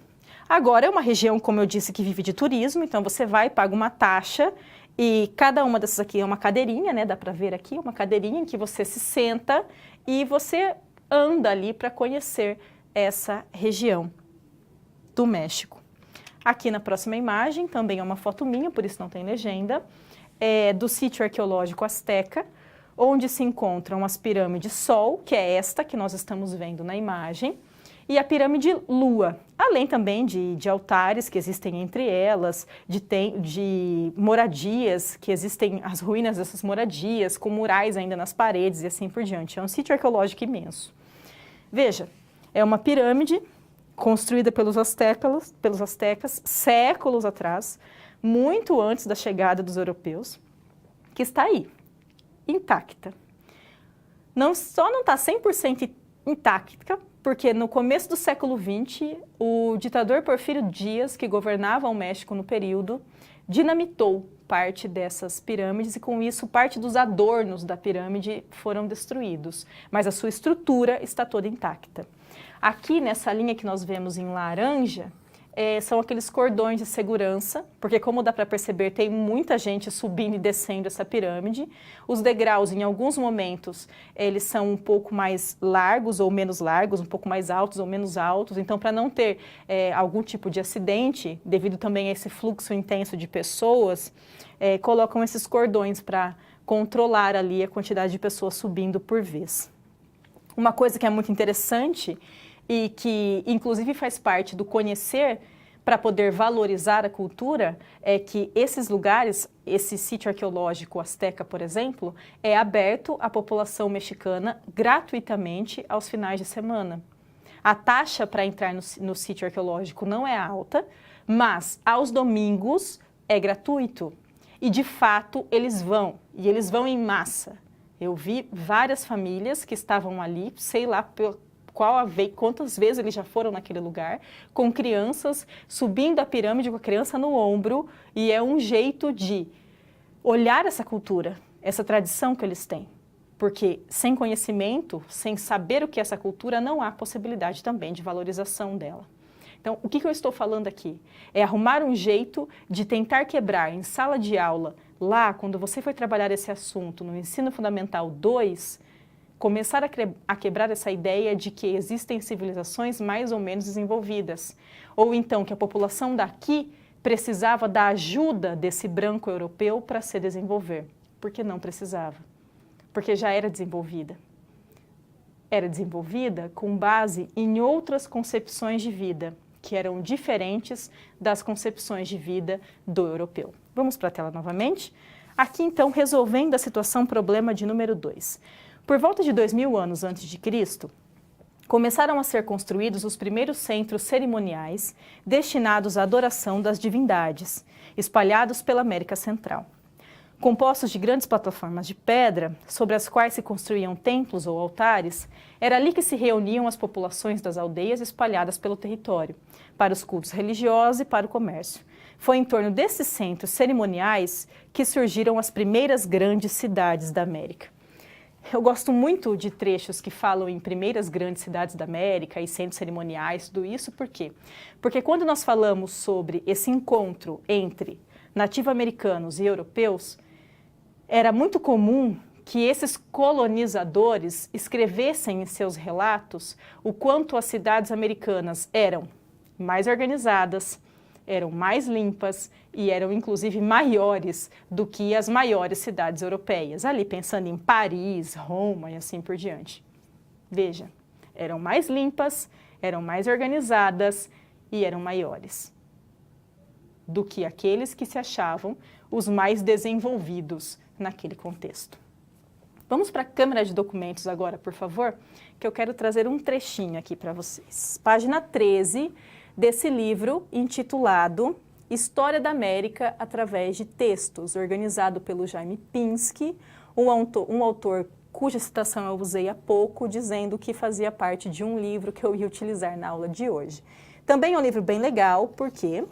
A: Agora é uma região, como eu disse, que vive de turismo, então você vai, paga uma taxa e cada uma dessas aqui é uma cadeirinha, né? Dá para ver aqui, uma cadeirinha em que você se senta e você anda ali para conhecer essa região do México. Aqui na próxima imagem, também é uma foto minha, por isso não tem legenda, é do sítio arqueológico Azteca, onde se encontram as pirâmides Sol, que é esta que nós estamos vendo na imagem, e a pirâmide Lua, além também de altares que existem entre elas, de moradias, que existem as ruínas dessas moradias, com murais ainda nas paredes e assim por diante. É um sítio arqueológico imenso. Veja, é uma pirâmide construída pelos astecas séculos atrás, muito antes da chegada dos europeus, que está aí, intacta. Só não está 100% intacta, porque no começo do século XX, o ditador Porfírio Dias, que governava o México no período, dinamitou parte dessas pirâmides e, com isso, parte dos adornos da pirâmide foram destruídos, mas a sua estrutura está toda intacta. Aqui, nessa linha que nós vemos em laranja, são aqueles cordões de segurança, porque, como dá para perceber, tem muita gente subindo e descendo essa pirâmide. Os degraus, em alguns momentos, eles são um pouco mais largos ou menos largos, um pouco mais altos ou menos altos. Então, para não ter algum tipo de acidente, devido também a esse fluxo intenso de pessoas, colocam esses cordões para controlar ali a quantidade de pessoas subindo por vez. Uma coisa que é muito interessante e que, inclusive, faz parte do conhecer para poder valorizar a cultura, é que esses lugares, esse sítio arqueológico Azteca, por exemplo, é aberto à população mexicana gratuitamente aos finais de semana. A taxa para entrar no sítio arqueológico não é alta, mas aos domingos é gratuito. E, de fato, eles vão, e eles vão em massa. Eu vi várias famílias que estavam ali, sei lá quantas vezes eles já foram naquele lugar, com crianças subindo a pirâmide com a criança no ombro, e é um jeito de olhar essa cultura, essa tradição que eles têm. Porque sem conhecimento, sem saber o que é essa cultura, não há possibilidade também de valorização dela. Então, o que eu estou falando aqui? É arrumar um jeito de tentar quebrar em sala de aula, lá, quando você foi trabalhar esse assunto no Ensino Fundamental 2, começar a quebrar essa ideia de que existem civilizações mais ou menos desenvolvidas. Ou então que a população daqui precisava da ajuda desse branco europeu para se desenvolver. Porque não precisava. Porque já era desenvolvida. Era desenvolvida com base em outras concepções de vida, que eram diferentes das concepções de vida do europeu. Vamos para a tela novamente? Aqui, então, resolvendo a situação problema de número 2. Por volta de 2000 anos antes de Cristo, começaram a ser construídos os primeiros centros cerimoniais destinados à adoração das divindades, espalhados pela América Central. Compostos de grandes plataformas de pedra, sobre as quais se construíam templos ou altares, era ali que se reuniam as populações das aldeias espalhadas pelo território, para os cultos religiosos e para o comércio. Foi em torno desses centros cerimoniais que surgiram as primeiras grandes cidades da América. Eu gosto muito de trechos que falam em primeiras grandes cidades da América e centros cerimoniais, tudo isso, por quê? Porque quando nós falamos sobre esse encontro entre nativo-americanos e europeus, era muito comum que esses colonizadores escrevessem em seus relatos o quanto as cidades americanas eram mais organizadas, eram mais limpas e eram, inclusive, maiores do que as maiores cidades europeias, ali pensando em Paris, Roma e assim por diante. Veja, eram mais limpas, eram mais organizadas e eram maiores do que aqueles que se achavam os mais desenvolvidos naquele contexto. Vamos para a câmera de documentos agora, por favor, que eu quero trazer um trechinho aqui para vocês. Página 13 desse livro intitulado História da América através de Textos, organizado pelo Jaime Pinsky, um autor cuja citação eu usei há pouco, dizendo que fazia parte de um livro que eu ia utilizar na aula de hoje. Também é um livro bem legal, porque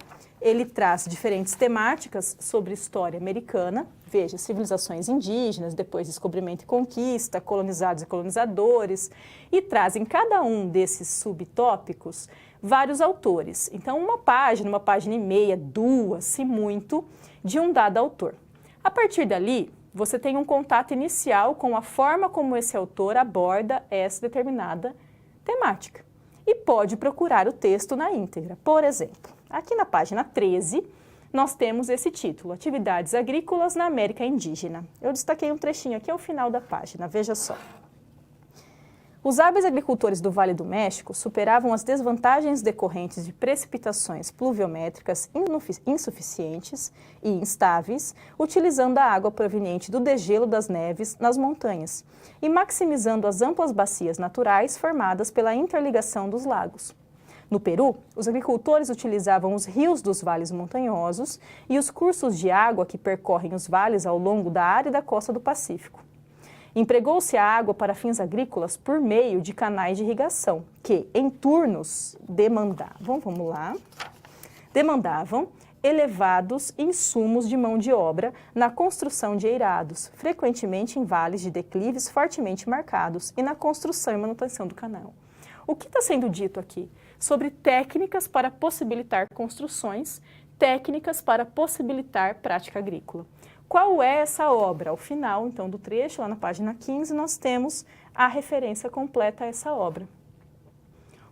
A: ele traz diferentes temáticas sobre história americana, veja, civilizações indígenas, depois descobrimento e conquista, colonizados e colonizadores, e traz em cada um desses subtópicos vários autores. Então, uma página e meia, duas, se muito, de um dado autor. A partir dali, você tem um contato inicial com a forma como esse autor aborda essa determinada temática. E pode procurar o texto na íntegra. Por exemplo, aqui na página 13, nós temos esse título, Atividades Agrícolas na América Indígena. Eu destaquei um trechinho aqui ao final da página, veja só. Os hábeis agricultores do Vale do México superavam as desvantagens decorrentes de precipitações pluviométricas insuficientes e instáveis, utilizando a água proveniente do degelo das neves nas montanhas e maximizando as amplas bacias naturais formadas pela interligação dos lagos. No Peru, os agricultores utilizavam os rios dos vales montanhosos e os cursos de água que percorrem os vales ao longo da árida costa do Pacífico. Empregou-se a água para fins agrícolas por meio de canais de irrigação, que, em turnos, demandavam elevados insumos de mão de obra na construção de eirados, frequentemente em vales de declives fortemente marcados, e na construção e manutenção do canal. O que está sendo dito aqui? Sobre técnicas para possibilitar construções, técnicas para possibilitar prática agrícola. Qual é essa obra? Ao final, então, do trecho, lá na página 15, nós temos a referência completa a essa obra.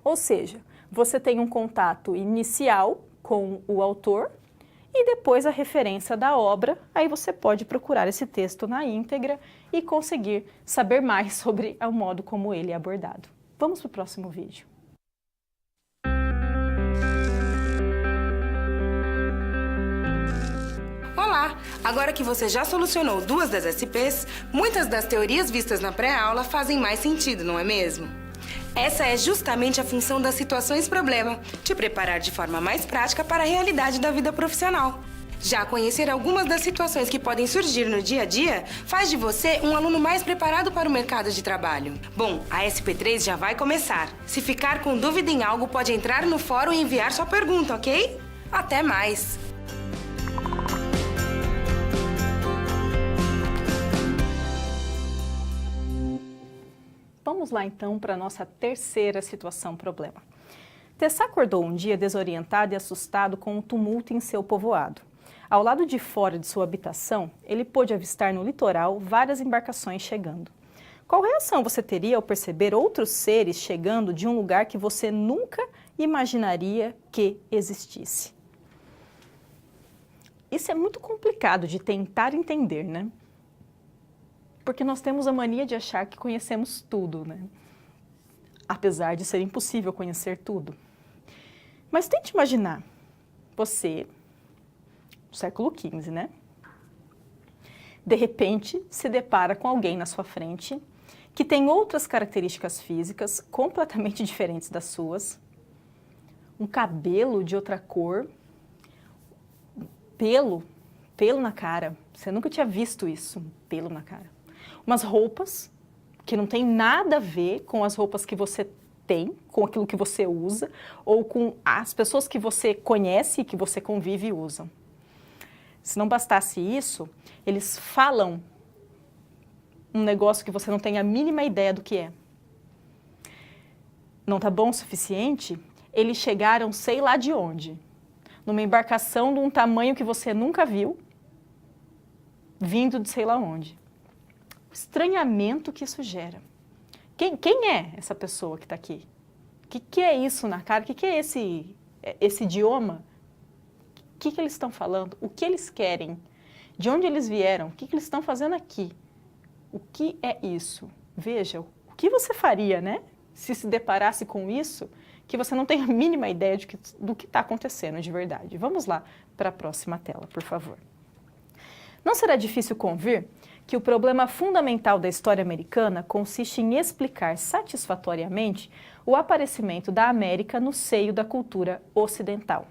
A: Ou seja, você tem um contato inicial com o autor e depois a referência da obra, aí você pode procurar esse texto na íntegra e conseguir saber mais sobre o modo como ele é abordado. Vamos para o próximo vídeo.
B: Olá! Agora que você já solucionou duas das SPs, muitas das teorias vistas na pré-aula fazem mais sentido, não é mesmo? Essa é justamente a função das situações-problema, te preparar de forma mais prática para a realidade da vida profissional. Já conhecer algumas das situações que podem surgir no dia a dia faz de você um aluno mais preparado para o mercado de trabalho. Bom, a SP3 já vai começar. Se ficar com dúvida em algo, pode entrar no fórum e enviar sua pergunta, ok? Até mais!
A: Vamos lá então para a nossa terceira situação-problema. Tessá acordou um dia desorientado e assustado com o tumulto em seu povoado. Ao lado de fora de sua habitação, ele pôde avistar no litoral várias embarcações chegando. Qual reação você teria ao perceber outros seres chegando de um lugar que você nunca imaginaria que existisse? Isso é muito complicado de tentar entender, né? Porque nós temos a mania de achar que conhecemos tudo, né? Apesar de ser impossível conhecer tudo. Mas tente imaginar, você, no século XV, né? De repente, se depara com alguém na sua frente que tem outras características físicas completamente diferentes das suas, um cabelo de outra cor, pelo na cara. Você nunca tinha visto isso, um pelo na cara. Umas roupas que não tem nada a ver com as roupas que você tem, com aquilo que você usa, ou com as pessoas que você conhece e que você convive e usam. Se não bastasse isso, eles falam um negócio que você não tem a mínima ideia do que é. Não tá bom o suficiente? Eles chegaram sei lá de onde, numa embarcação de um tamanho que você nunca viu, vindo de sei lá onde. O estranhamento que isso gera. Quem é essa pessoa que está aqui? O que é isso na cara? O que é esse idioma? O que eles estão falando? O que eles querem? De onde eles vieram? O que eles estão fazendo aqui? O que é isso? Veja, o que você faria, né? Se deparasse com isso, que você não tem a mínima ideia do que está acontecendo de verdade. Vamos lá para a próxima tela, por favor. Não será difícil convir que o problema fundamental da história americana consiste em explicar satisfatoriamente o aparecimento da América no seio da cultura ocidental.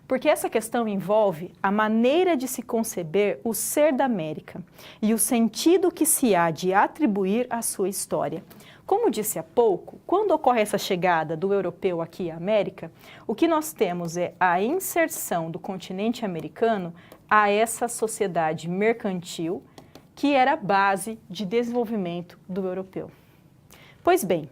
A: Porque essa questão envolve a maneira de se conceber o ser da América e o sentido que se há de atribuir à sua história. Como disse há pouco, quando ocorre essa chegada do europeu aqui à América, o que nós temos é a inserção do continente americano a essa sociedade mercantil que era a base de desenvolvimento do europeu. Pois bem,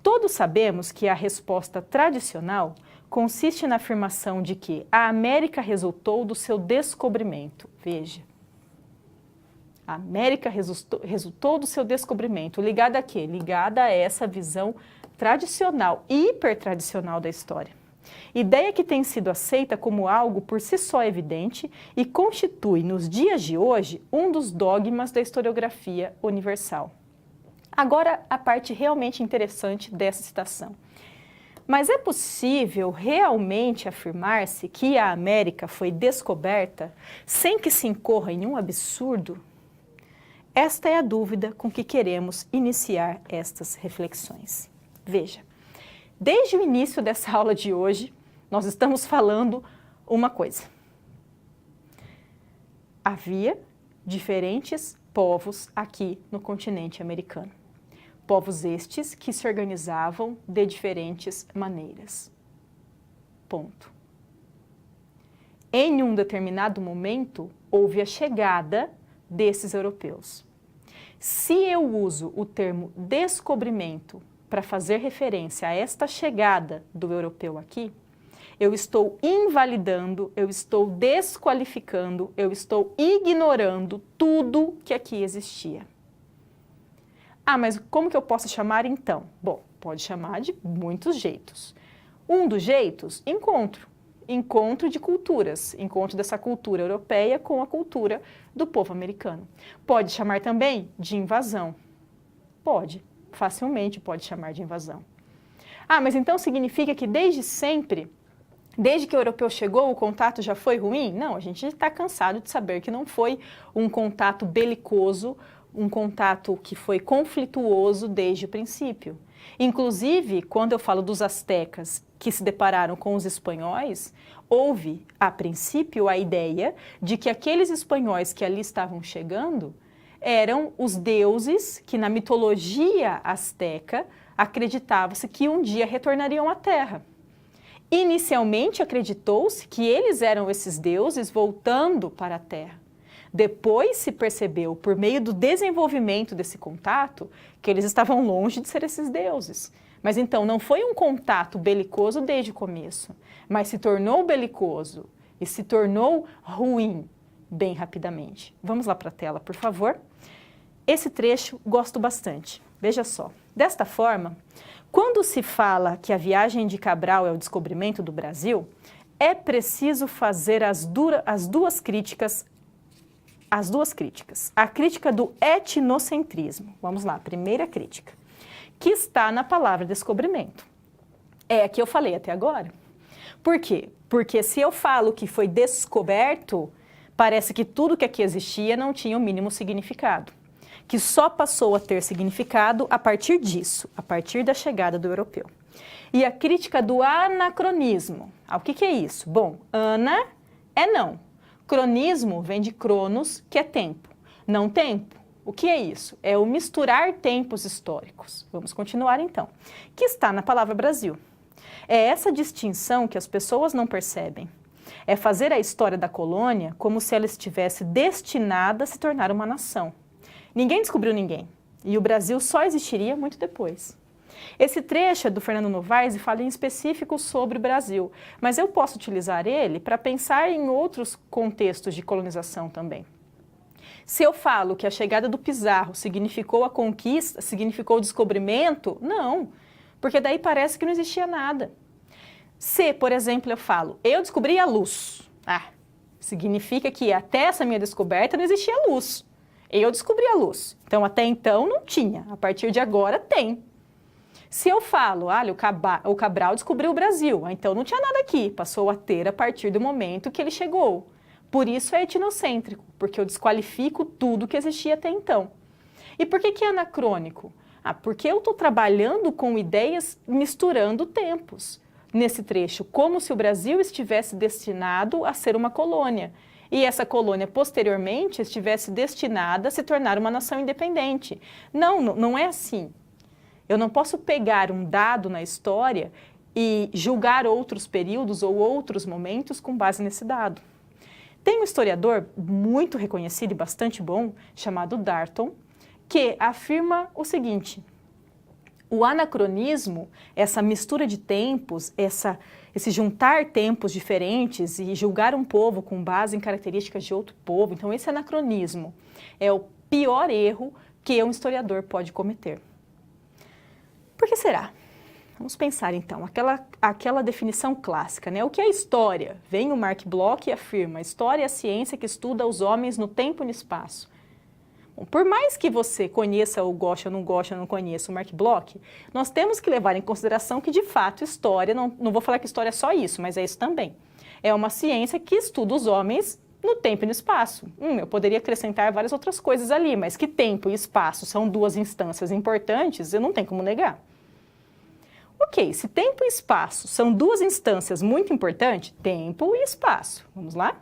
A: todos sabemos que a resposta tradicional consiste na afirmação de que a América resultou do seu descobrimento. Veja, a América resultou do seu descobrimento. Ligada a quê? Ligada a essa visão tradicional, hipertradicional da história. Ideia que tem sido aceita como algo por si só evidente e constitui, nos dias de hoje, um dos dogmas da historiografia universal. Agora, a parte realmente interessante dessa citação. Mas é possível realmente afirmar-se que a América foi descoberta sem que se incorra em um absurdo? Esta é a dúvida com que queremos iniciar estas reflexões. Veja, desde o início dessa aula de hoje, nós estamos falando uma coisa. Havia diferentes povos aqui no continente americano. Povos estes que se organizavam de diferentes maneiras. Ponto. Em um determinado momento, houve a chegada desses europeus. Se eu uso o termo descobrimento para fazer referência a esta chegada do europeu aqui, eu estou invalidando, eu estou desqualificando, eu estou ignorando tudo que aqui existia. Ah, mas como que eu posso chamar então? Bom, pode chamar de muitos jeitos. Um dos jeitos, encontro. Encontro de culturas, encontro dessa cultura europeia com a cultura do povo americano. Pode chamar também de invasão. Pode, facilmente pode chamar de invasão. Ah, mas então significa que desde sempre, desde que o europeu chegou, o contato já foi ruim? Não, a gente está cansado de saber que não foi um contato belicoso, um contato que foi conflituoso desde o princípio. Inclusive, quando eu falo dos astecas que se depararam com os espanhóis, houve, a princípio, a ideia de que aqueles espanhóis que ali estavam chegando eram os deuses que, na mitologia asteca, acreditava-se que um dia retornariam à Terra. Inicialmente, acreditou-se que eles eram esses deuses voltando para a Terra. Depois se percebeu, por meio do desenvolvimento desse contato, que eles estavam longe de ser esses deuses. Mas então não foi um contato belicoso desde o começo, mas se tornou belicoso e se tornou ruim bem rapidamente. Vamos lá para a tela, por favor. Esse trecho gosto bastante. Veja só. Desta forma, quando se fala que a viagem de Cabral é o descobrimento do Brasil, é preciso fazer as duas críticas. A crítica do etnocentrismo. Vamos lá, primeira crítica. Que está na palavra descobrimento. É a que eu falei até agora. Por quê? Porque se eu falo que foi descoberto, parece que tudo que aqui existia não tinha o mínimo significado. Que só passou a ter significado a partir disso, a partir da chegada do europeu. E a crítica do anacronismo. O que é isso? Bom, ana é não. Cronismo vem de cronos, que é tempo. Não tempo. O que é isso? É o misturar tempos históricos. Vamos continuar então. Que está na palavra Brasil. É essa distinção que as pessoas não percebem. É fazer a história da colônia como se ela estivesse destinada a se tornar uma nação. Ninguém descobriu ninguém. E o Brasil só existiria muito depois. Esse trecho é do Fernando Novaes e fala em específico sobre o Brasil, mas eu posso utilizar ele para pensar em outros contextos de colonização também. Se eu falo que a chegada do Pizarro significou a conquista, significou o descobrimento, não, porque daí parece que não existia nada. Se, por exemplo, eu falo, eu descobri a luz, significa que até essa minha descoberta não existia luz. Eu descobri a luz, então até então não tinha, a partir de agora tem. Se eu falo, olha, o Cabral descobriu o Brasil, então não tinha nada aqui, passou a ter a partir do momento que ele chegou. Por isso é etnocêntrico, porque eu desqualifico tudo que existia até então. E por que é anacrônico? Porque eu estou trabalhando com ideias misturando tempos. nesse trecho como se o Brasil estivesse destinado a ser uma colônia. E essa colônia, posteriormente, estivesse destinada a se tornar uma nação independente. Não é assim. Eu não posso pegar um dado na história e julgar outros períodos ou outros momentos com base nesse dado. Tem um historiador muito reconhecido e bastante bom, chamado Darton, que afirma o seguinte: o anacronismo, essa mistura de tempos, esse juntar tempos diferentes e julgar um povo com base em características de outro povo, então esse anacronismo é o pior erro que um historiador pode cometer. Por que será? Vamos pensar então, aquela definição clássica, né? O que é história? Vem o Mark Bloch e afirma: história é a ciência que estuda os homens no tempo e no espaço. Bom, por mais que você conheça ou goste ou não conheça o Mark Bloch, nós temos que levar em consideração que, de fato, história, não vou falar que história é só isso, mas é isso também. É uma ciência que estuda os homens no tempo e no espaço. Eu poderia acrescentar várias outras coisas ali, mas que tempo e espaço são duas instâncias importantes, eu não tenho como negar. Ok, se tempo e espaço são duas instâncias muito importantes, tempo e espaço, vamos lá?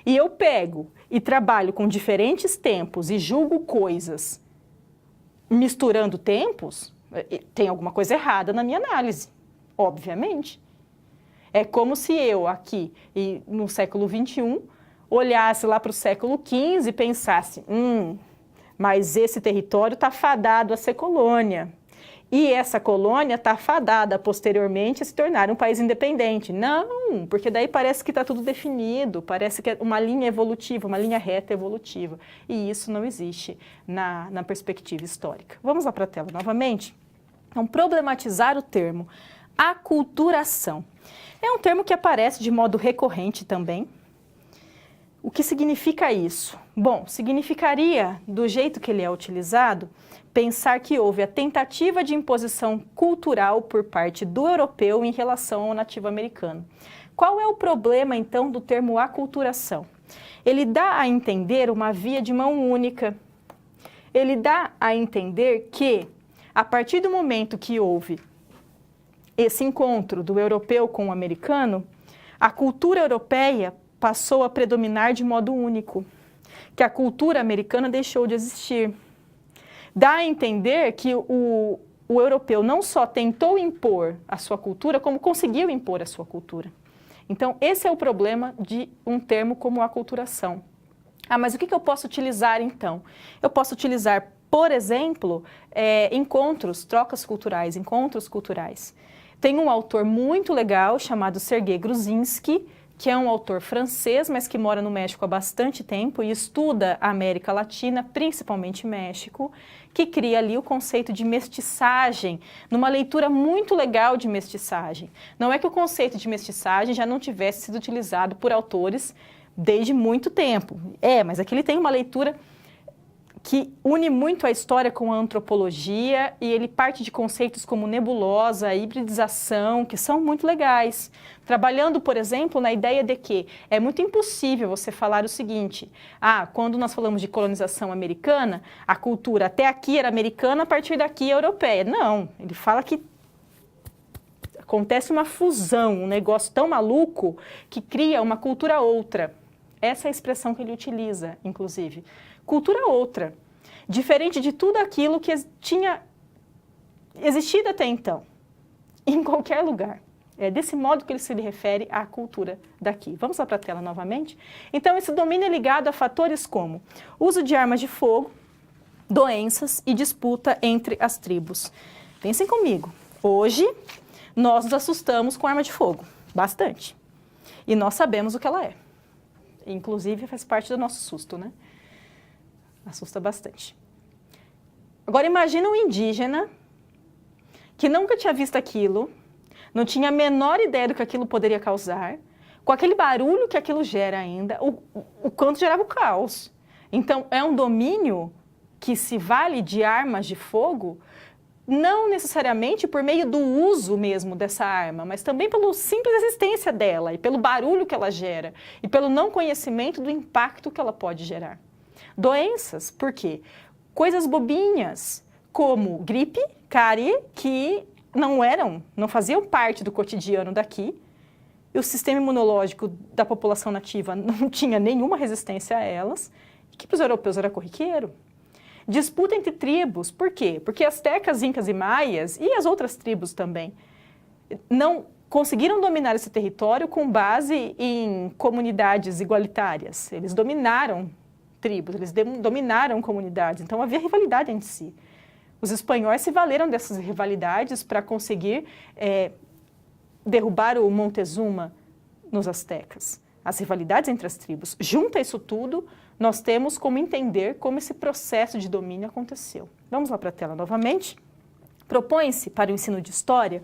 A: E eu pego e trabalho com diferentes tempos e julgo coisas misturando tempos, tem alguma coisa errada na minha análise, obviamente. É como se eu aqui, no século XXI, olhasse lá para o século XV e pensasse: mas esse território está fadado a ser colônia. E essa colônia está fadada posteriormente a se tornar um país independente. Não, porque daí parece que está tudo definido, parece que é uma linha evolutiva, uma linha reta evolutiva. E isso não existe na perspectiva histórica. Vamos lá para a tela novamente? Então, problematizar o termo aculturação. É um termo que aparece de modo recorrente também. O que significa isso? Bom, significaria, do jeito que ele é utilizado, pensar que houve a tentativa de imposição cultural por parte do europeu em relação ao nativo americano. Qual é o problema, então, do termo aculturação? Ele dá a entender uma via de mão única. Ele dá a entender que, a partir do momento que houve esse encontro do europeu com o americano, a cultura europeia passou a predominar de modo único, que a cultura americana deixou de existir. Dá a entender que o europeu não só tentou impor a sua cultura, como conseguiu impor a sua cultura. Então, esse é o problema de um termo como aculturação. Mas o que eu posso utilizar, então? Eu posso utilizar, por exemplo, encontros, trocas culturais, encontros culturais. Tem um autor muito legal chamado Sergei Gruzinski, que é um autor francês, mas que mora no México há bastante tempo e estuda a América Latina, principalmente México, que cria ali o conceito de mestiçagem, numa leitura muito legal de mestiçagem. Não é que o conceito de mestiçagem já não tivesse sido utilizado por autores desde muito tempo. Mas aqui ele tem uma leitura que une muito a história com a antropologia e ele parte de conceitos como nebulosa, hibridização, que são muito legais. Trabalhando, por exemplo, na ideia de que é muito impossível você falar o seguinte: quando nós falamos de colonização americana, a cultura até aqui era americana, a partir daqui é europeia. Não, ele fala que acontece uma fusão, um negócio tão maluco que cria uma cultura outra. Essa é a expressão que ele utiliza, inclusive. Cultura outra, diferente de tudo aquilo que tinha existido até então, em qualquer lugar. É desse modo que ele se refere à cultura daqui. Vamos lá para a tela novamente? Então, esse domínio é ligado a fatores como uso de armas de fogo, doenças e disputa entre as tribos. Pensem comigo, hoje nós nos assustamos com arma de fogo, bastante. E nós sabemos o que ela é. Inclusive, faz parte do nosso susto, né? Assusta bastante. Agora, imagina um indígena que nunca tinha visto aquilo, não tinha a menor ideia do que aquilo poderia causar, com aquele barulho que aquilo gera ainda, o quanto gerava o caos. Então, é um domínio que se vale de armas de fogo, não necessariamente por meio do uso mesmo dessa arma, mas também pela simples existência dela e pelo barulho que ela gera e pelo não conhecimento do impacto que ela pode gerar. Doenças, por quê? Coisas bobinhas, como gripe, cárie, que não faziam parte do cotidiano daqui, e o sistema imunológico da população nativa não tinha nenhuma resistência a elas, e que para os europeus era corriqueiro. Disputa entre tribos, por quê? Porque astecas, incas e maias, e as outras tribos também, não conseguiram dominar esse território com base em comunidades igualitárias. Eles dominaram tribos, eles dominaram comunidades, então havia rivalidade entre si. Os espanhóis se valeram dessas rivalidades para conseguir derrubar o Montezuma nos astecas. As rivalidades entre as tribos. Junta isso tudo, nós temos como entender como esse processo de domínio aconteceu. Vamos lá para a tela novamente. Propõe-se para o ensino de história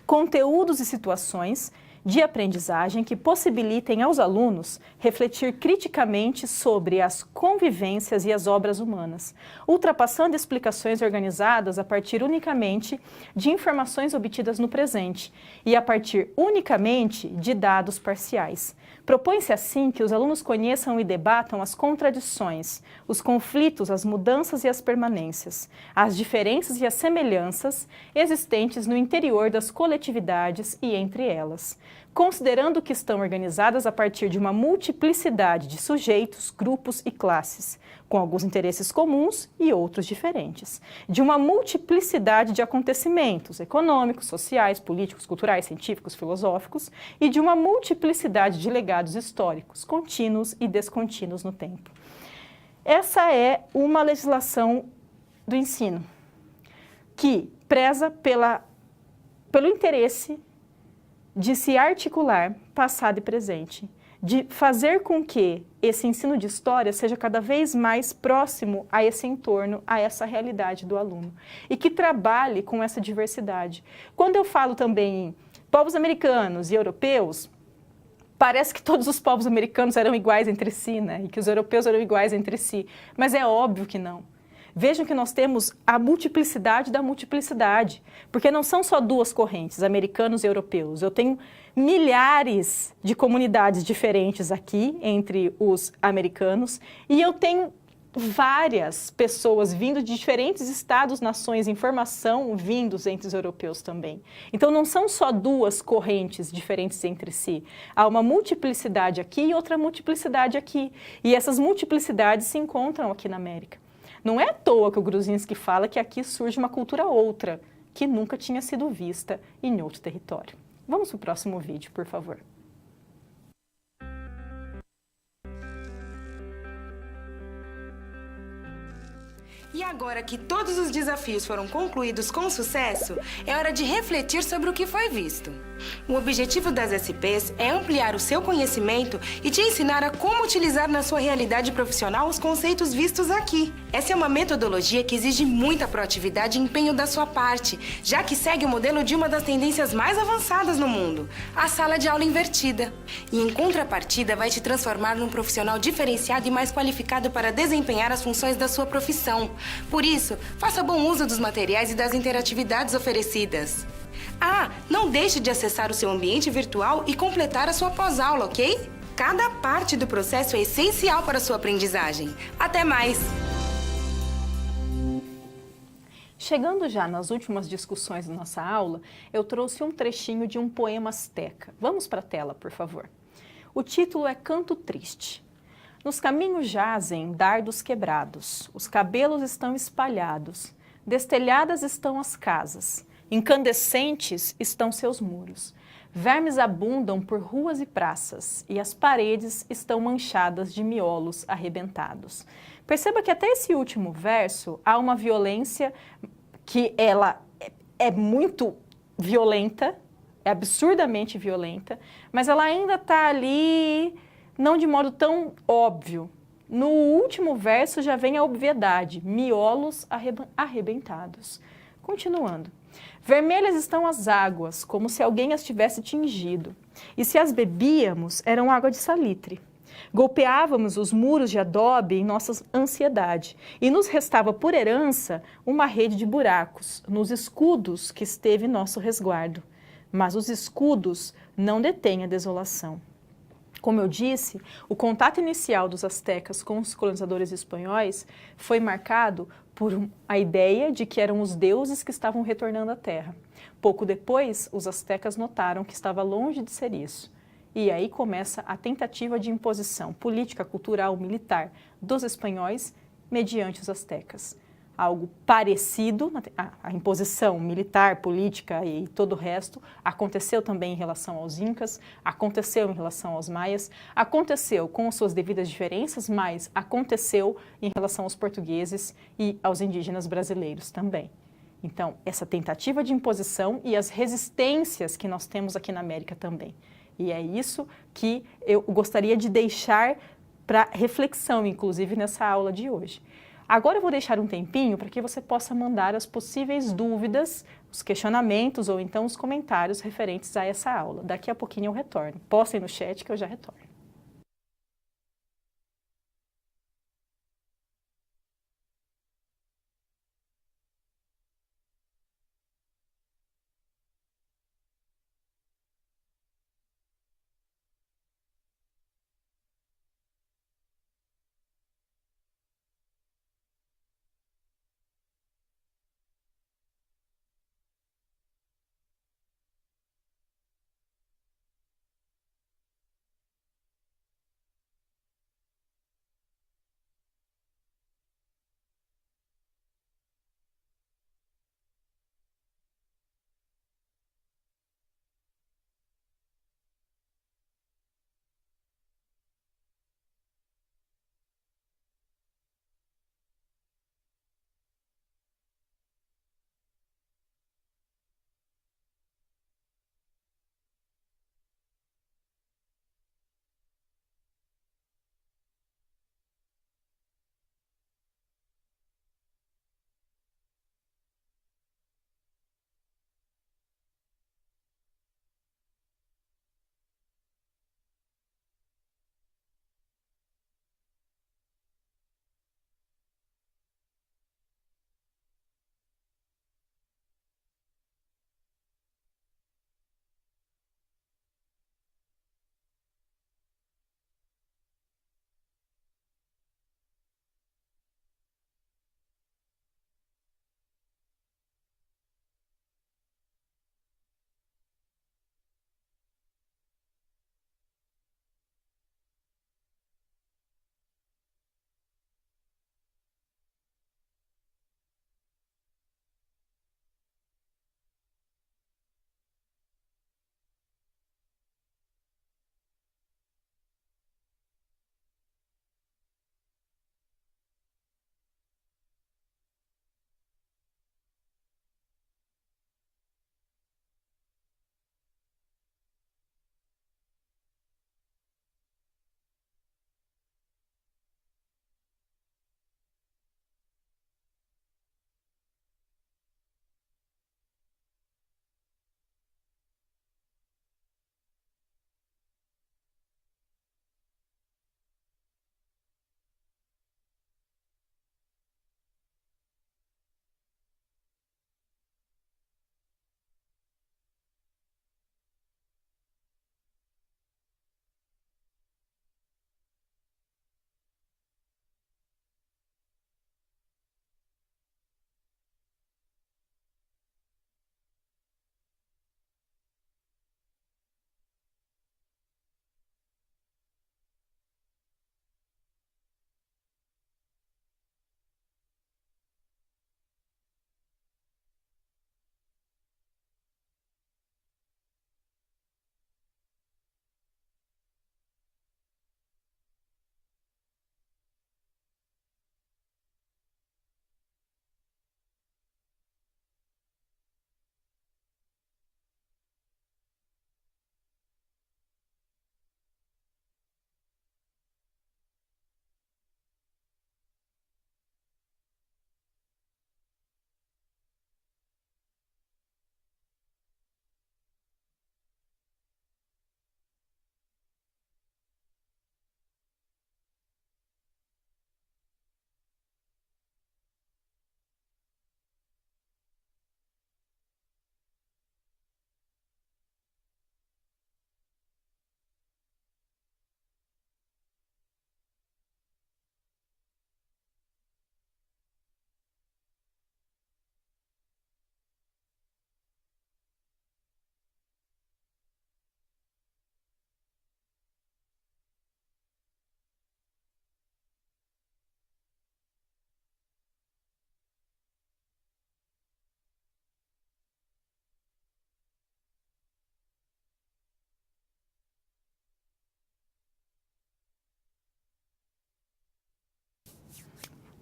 A: conteúdos e situações de aprendizagem que possibilitem aos alunos refletir criticamente sobre as convivências e as obras humanas, ultrapassando explicações organizadas a partir unicamente de informações obtidas no presente e a partir unicamente de dados parciais. Propõe-se assim que os alunos conheçam e debatam as contradições, os conflitos, as mudanças e as permanências, as diferenças e as semelhanças existentes no interior das coletividades e entre elas, considerando que estão organizadas a partir de uma multiplicidade de sujeitos, grupos e classes, com alguns interesses comuns e outros diferentes, de uma multiplicidade de acontecimentos econômicos, sociais, políticos, culturais, científicos, filosóficos e de uma multiplicidade de legados históricos, contínuos e descontínuos no tempo. Essa é uma legislação do ensino que preza pelo interesse de se articular passado e presente, de fazer com que esse ensino de história seja cada vez mais próximo a esse entorno, a essa realidade do aluno, e que trabalhe com essa diversidade. Quando eu falo também em povos americanos e europeus, parece que todos os povos americanos eram iguais entre si, né? E que os europeus eram iguais entre si, mas é óbvio que não. Vejam que nós temos a multiplicidade da multiplicidade, porque não são só duas correntes, americanos e europeus. Eu tenho milhares de comunidades diferentes aqui entre os americanos e eu tenho várias pessoas vindo de diferentes estados, nações, informação vindos entre os europeus também. Então não são só duas correntes diferentes entre si. Há uma multiplicidade aqui e outra multiplicidade aqui. E essas multiplicidades se encontram aqui na América. Não é à toa que o Gruzinski fala que aqui surge uma cultura outra, que nunca tinha sido vista em outro território. Vamos para o próximo vídeo, por favor.
B: E agora que todos os desafios foram concluídos com sucesso, é hora de refletir sobre o que foi visto. O objetivo das SPs é ampliar o seu conhecimento e te ensinar a como utilizar na sua realidade profissional os conceitos vistos aqui. Essa é uma metodologia que exige muita proatividade e empenho da sua parte, já que segue o modelo de uma das tendências mais avançadas no mundo, a sala de aula invertida. E em contrapartida, vai te transformar num profissional diferenciado e mais qualificado para desempenhar as funções da sua profissão. Por isso, faça bom uso dos materiais e das interatividades oferecidas. Ah, não deixe de acessar o seu ambiente virtual e completar a sua pós-aula, ok? Cada parte do processo é essencial para a sua aprendizagem. Até mais!
A: Chegando já nas últimas discussões da nossa aula, eu trouxe um trechinho de um poema asteca. Vamos para a tela, por favor. O título é Canto Triste. Nos caminhos jazem dardos quebrados, os cabelos estão espalhados, destelhadas estão as casas, incandescentes estão seus muros. Vermes abundam por ruas e praças, e as paredes estão manchadas de miolos arrebentados. Perceba que até esse último verso há uma violência que ela é muito violenta, é absurdamente violenta, mas ela ainda está ali, não de modo tão óbvio. No último verso já vem a obviedade, miolos arrebentados. Continuando. Vermelhas estão as águas, como se alguém as tivesse tingido. E se as bebíamos, eram água de salitre. Golpeávamos os muros de adobe em nossa ansiedade, e nos restava por herança uma rede de buracos, nos escudos que esteve nosso resguardo. Mas os escudos não detêm a desolação. Como eu disse, o contato inicial dos astecas com os colonizadores espanhóis foi marcado por a ideia de que eram os deuses que estavam retornando à Terra. Pouco depois, os astecas notaram que estava longe de ser isso. E aí começa a tentativa de imposição política, cultural, militar dos espanhóis mediante os astecas. Algo parecido, a imposição militar, política e todo o resto, aconteceu também em relação aos incas, aconteceu em relação aos maias, aconteceu com suas devidas diferenças, mas aconteceu em relação aos portugueses e aos indígenas brasileiros também. Então, essa tentativa de imposição e as resistências que nós temos aqui na América também. E é isso que eu gostaria de deixar para reflexão, inclusive, nessa aula de hoje. Agora eu vou deixar um tempinho para que você possa mandar as possíveis dúvidas, os questionamentos ou então os comentários referentes a essa aula. Daqui a pouquinho eu retorno. Postem no chat que eu já retorno.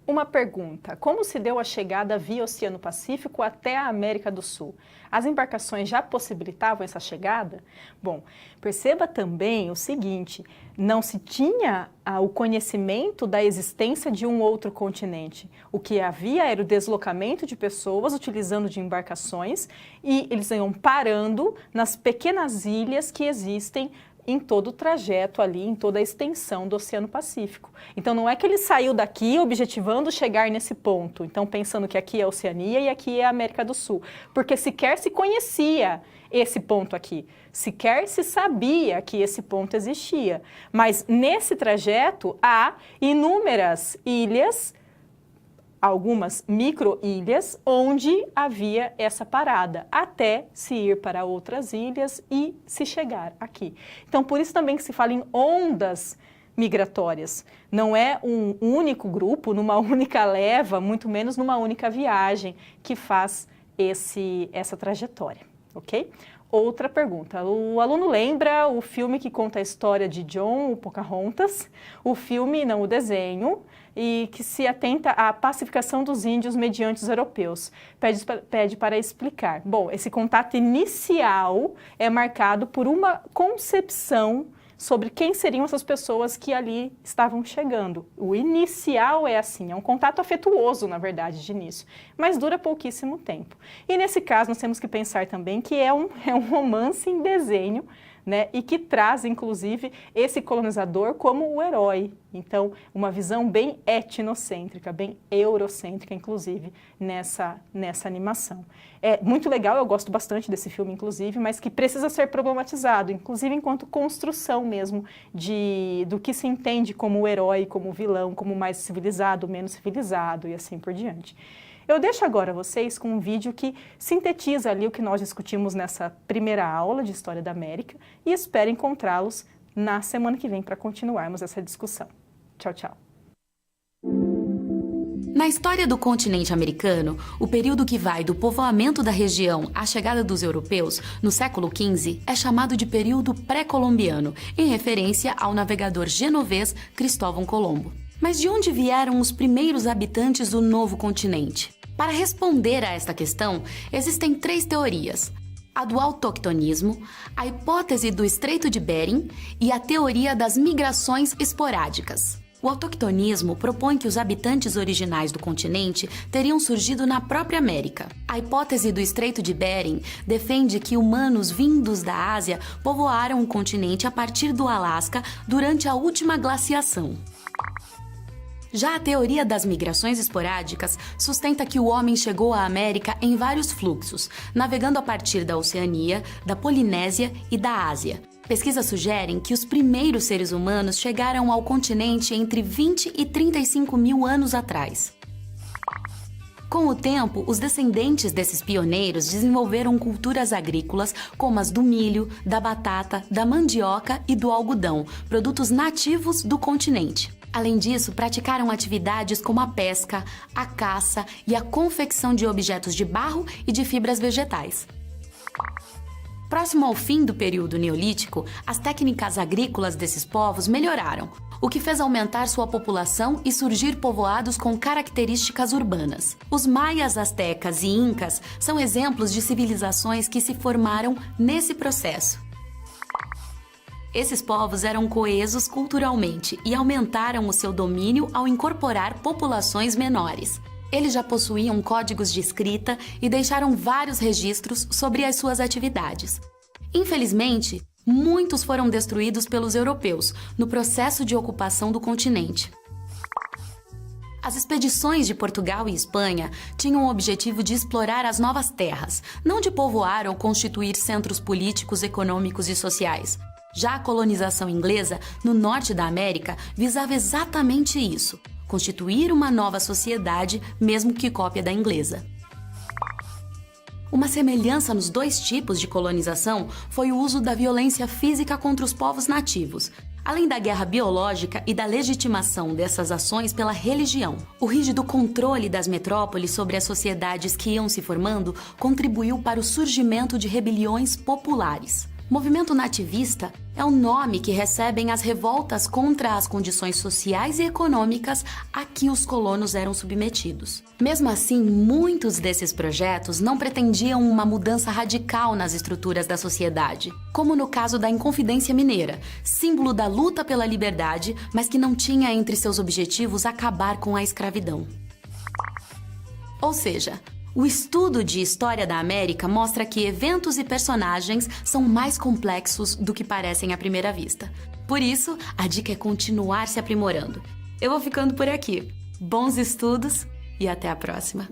A: Uma pergunta: como se deu a chegada via Oceano Pacífico até a América do Sul? As embarcações já possibilitavam essa chegada? Bom, perceba também o seguinte: não se tinha o conhecimento da existência de um outro continente. O que havia era o deslocamento de pessoas utilizando de embarcações e eles iam parando nas pequenas ilhas que existem em todo o trajeto ali, em toda a extensão do Oceano Pacífico. Então não é que ele saiu daqui objetivando chegar nesse ponto, então pensando que aqui é a Oceania e aqui é a América do Sul, porque sequer se conhecia esse ponto aqui, sequer se sabia que esse ponto existia. Mas nesse trajeto há inúmeras ilhas, algumas micro-ilhas, onde havia essa parada, até se ir para outras ilhas e se chegar aqui. Então, por isso também que se fala em ondas migratórias. Não é um único grupo, numa única leva, muito menos numa única viagem, que faz essa trajetória, ok? Outra pergunta. O aluno lembra o filme que conta a história de John, o Pocahontas, o filme, não o desenho, e que se atenta à pacificação dos índios mediante os europeus. Pede para explicar. Bom, esse contato inicial é marcado por uma concepção sobre quem seriam essas pessoas que ali estavam chegando. O inicial é assim, é um contato afetuoso, na verdade, de início, mas dura pouquíssimo tempo. E nesse caso, nós temos que pensar também que é um romance em desenho, né, e que traz, inclusive, esse colonizador como o herói. Então, uma visão bem etnocêntrica, bem eurocêntrica, inclusive, nessa animação. É muito legal, eu gosto bastante desse filme, inclusive, mas que precisa ser problematizado, inclusive enquanto construção mesmo do que se entende como o herói, como o vilão, como mais civilizado, menos civilizado e assim por diante. Eu deixo agora vocês com um vídeo que sintetiza ali o que nós discutimos nessa primeira aula de História da América e espero encontrá-los na semana que vem para continuarmos essa discussão. Tchau, tchau.
C: Na história do continente americano, o período que vai do povoamento da região à chegada dos europeus, no século XV, é chamado de período pré-colombiano, em referência ao navegador genovês Cristóvão Colombo. Mas de onde vieram os primeiros habitantes do novo continente? Para responder a esta questão, existem 3 teorias: a do autoctonismo, a hipótese do Estreito de Bering e a teoria das migrações esporádicas. O autoctonismo propõe que os habitantes originais do continente teriam surgido na própria América. A hipótese do Estreito de Bering defende que humanos vindos da Ásia povoaram o continente a partir do Alasca durante a última glaciação. Já a teoria das migrações esporádicas sustenta que o homem chegou à América em vários fluxos, navegando a partir da Oceania, da Polinésia e da Ásia. Pesquisas sugerem que os primeiros seres humanos chegaram ao continente entre 20 e 35 mil anos atrás. Com o tempo, os descendentes desses pioneiros desenvolveram culturas agrícolas como as do milho, da batata, da mandioca e do algodão, produtos nativos do continente. Além disso, praticaram atividades como a pesca, a caça e a confecção de objetos de barro e de fibras vegetais. Próximo ao fim do período neolítico, as técnicas agrícolas desses povos melhoraram, o que fez aumentar sua população e surgir povoados com características urbanas. Os maias, astecas e incas são exemplos de civilizações que se formaram nesse processo. Esses povos eram coesos culturalmente e aumentaram o seu domínio ao incorporar populações menores. Eles já possuíam códigos de escrita e deixaram vários registros sobre as suas atividades. Infelizmente, muitos foram destruídos pelos europeus no processo de ocupação do continente. As expedições de Portugal e Espanha tinham o objetivo de explorar as novas terras, não de povoar ou constituir centros políticos, econômicos e sociais. Já a colonização inglesa, no norte da América, visava exatamente isso: constituir uma nova sociedade, mesmo que cópia da inglesa. Uma semelhança nos 2 tipos de colonização foi o uso da violência física contra os povos nativos, além da guerra biológica e da legitimação dessas ações pela religião. O rígido controle das metrópoles sobre as sociedades que iam se formando contribuiu para o surgimento de rebeliões populares. Movimento nativista é o nome que recebem as revoltas contra as condições sociais e econômicas a que os colonos eram submetidos. Mesmo assim, muitos desses projetos não pretendiam uma mudança radical nas estruturas da sociedade, como no caso da Inconfidência Mineira, símbolo da luta pela liberdade, mas que não tinha entre seus objetivos acabar com a escravidão. Ou seja, o estudo de história da América mostra que eventos e personagens são mais complexos do que parecem à primeira vista. Por isso, a dica é continuar se aprimorando. Eu vou ficando por aqui. Bons estudos e até a próxima!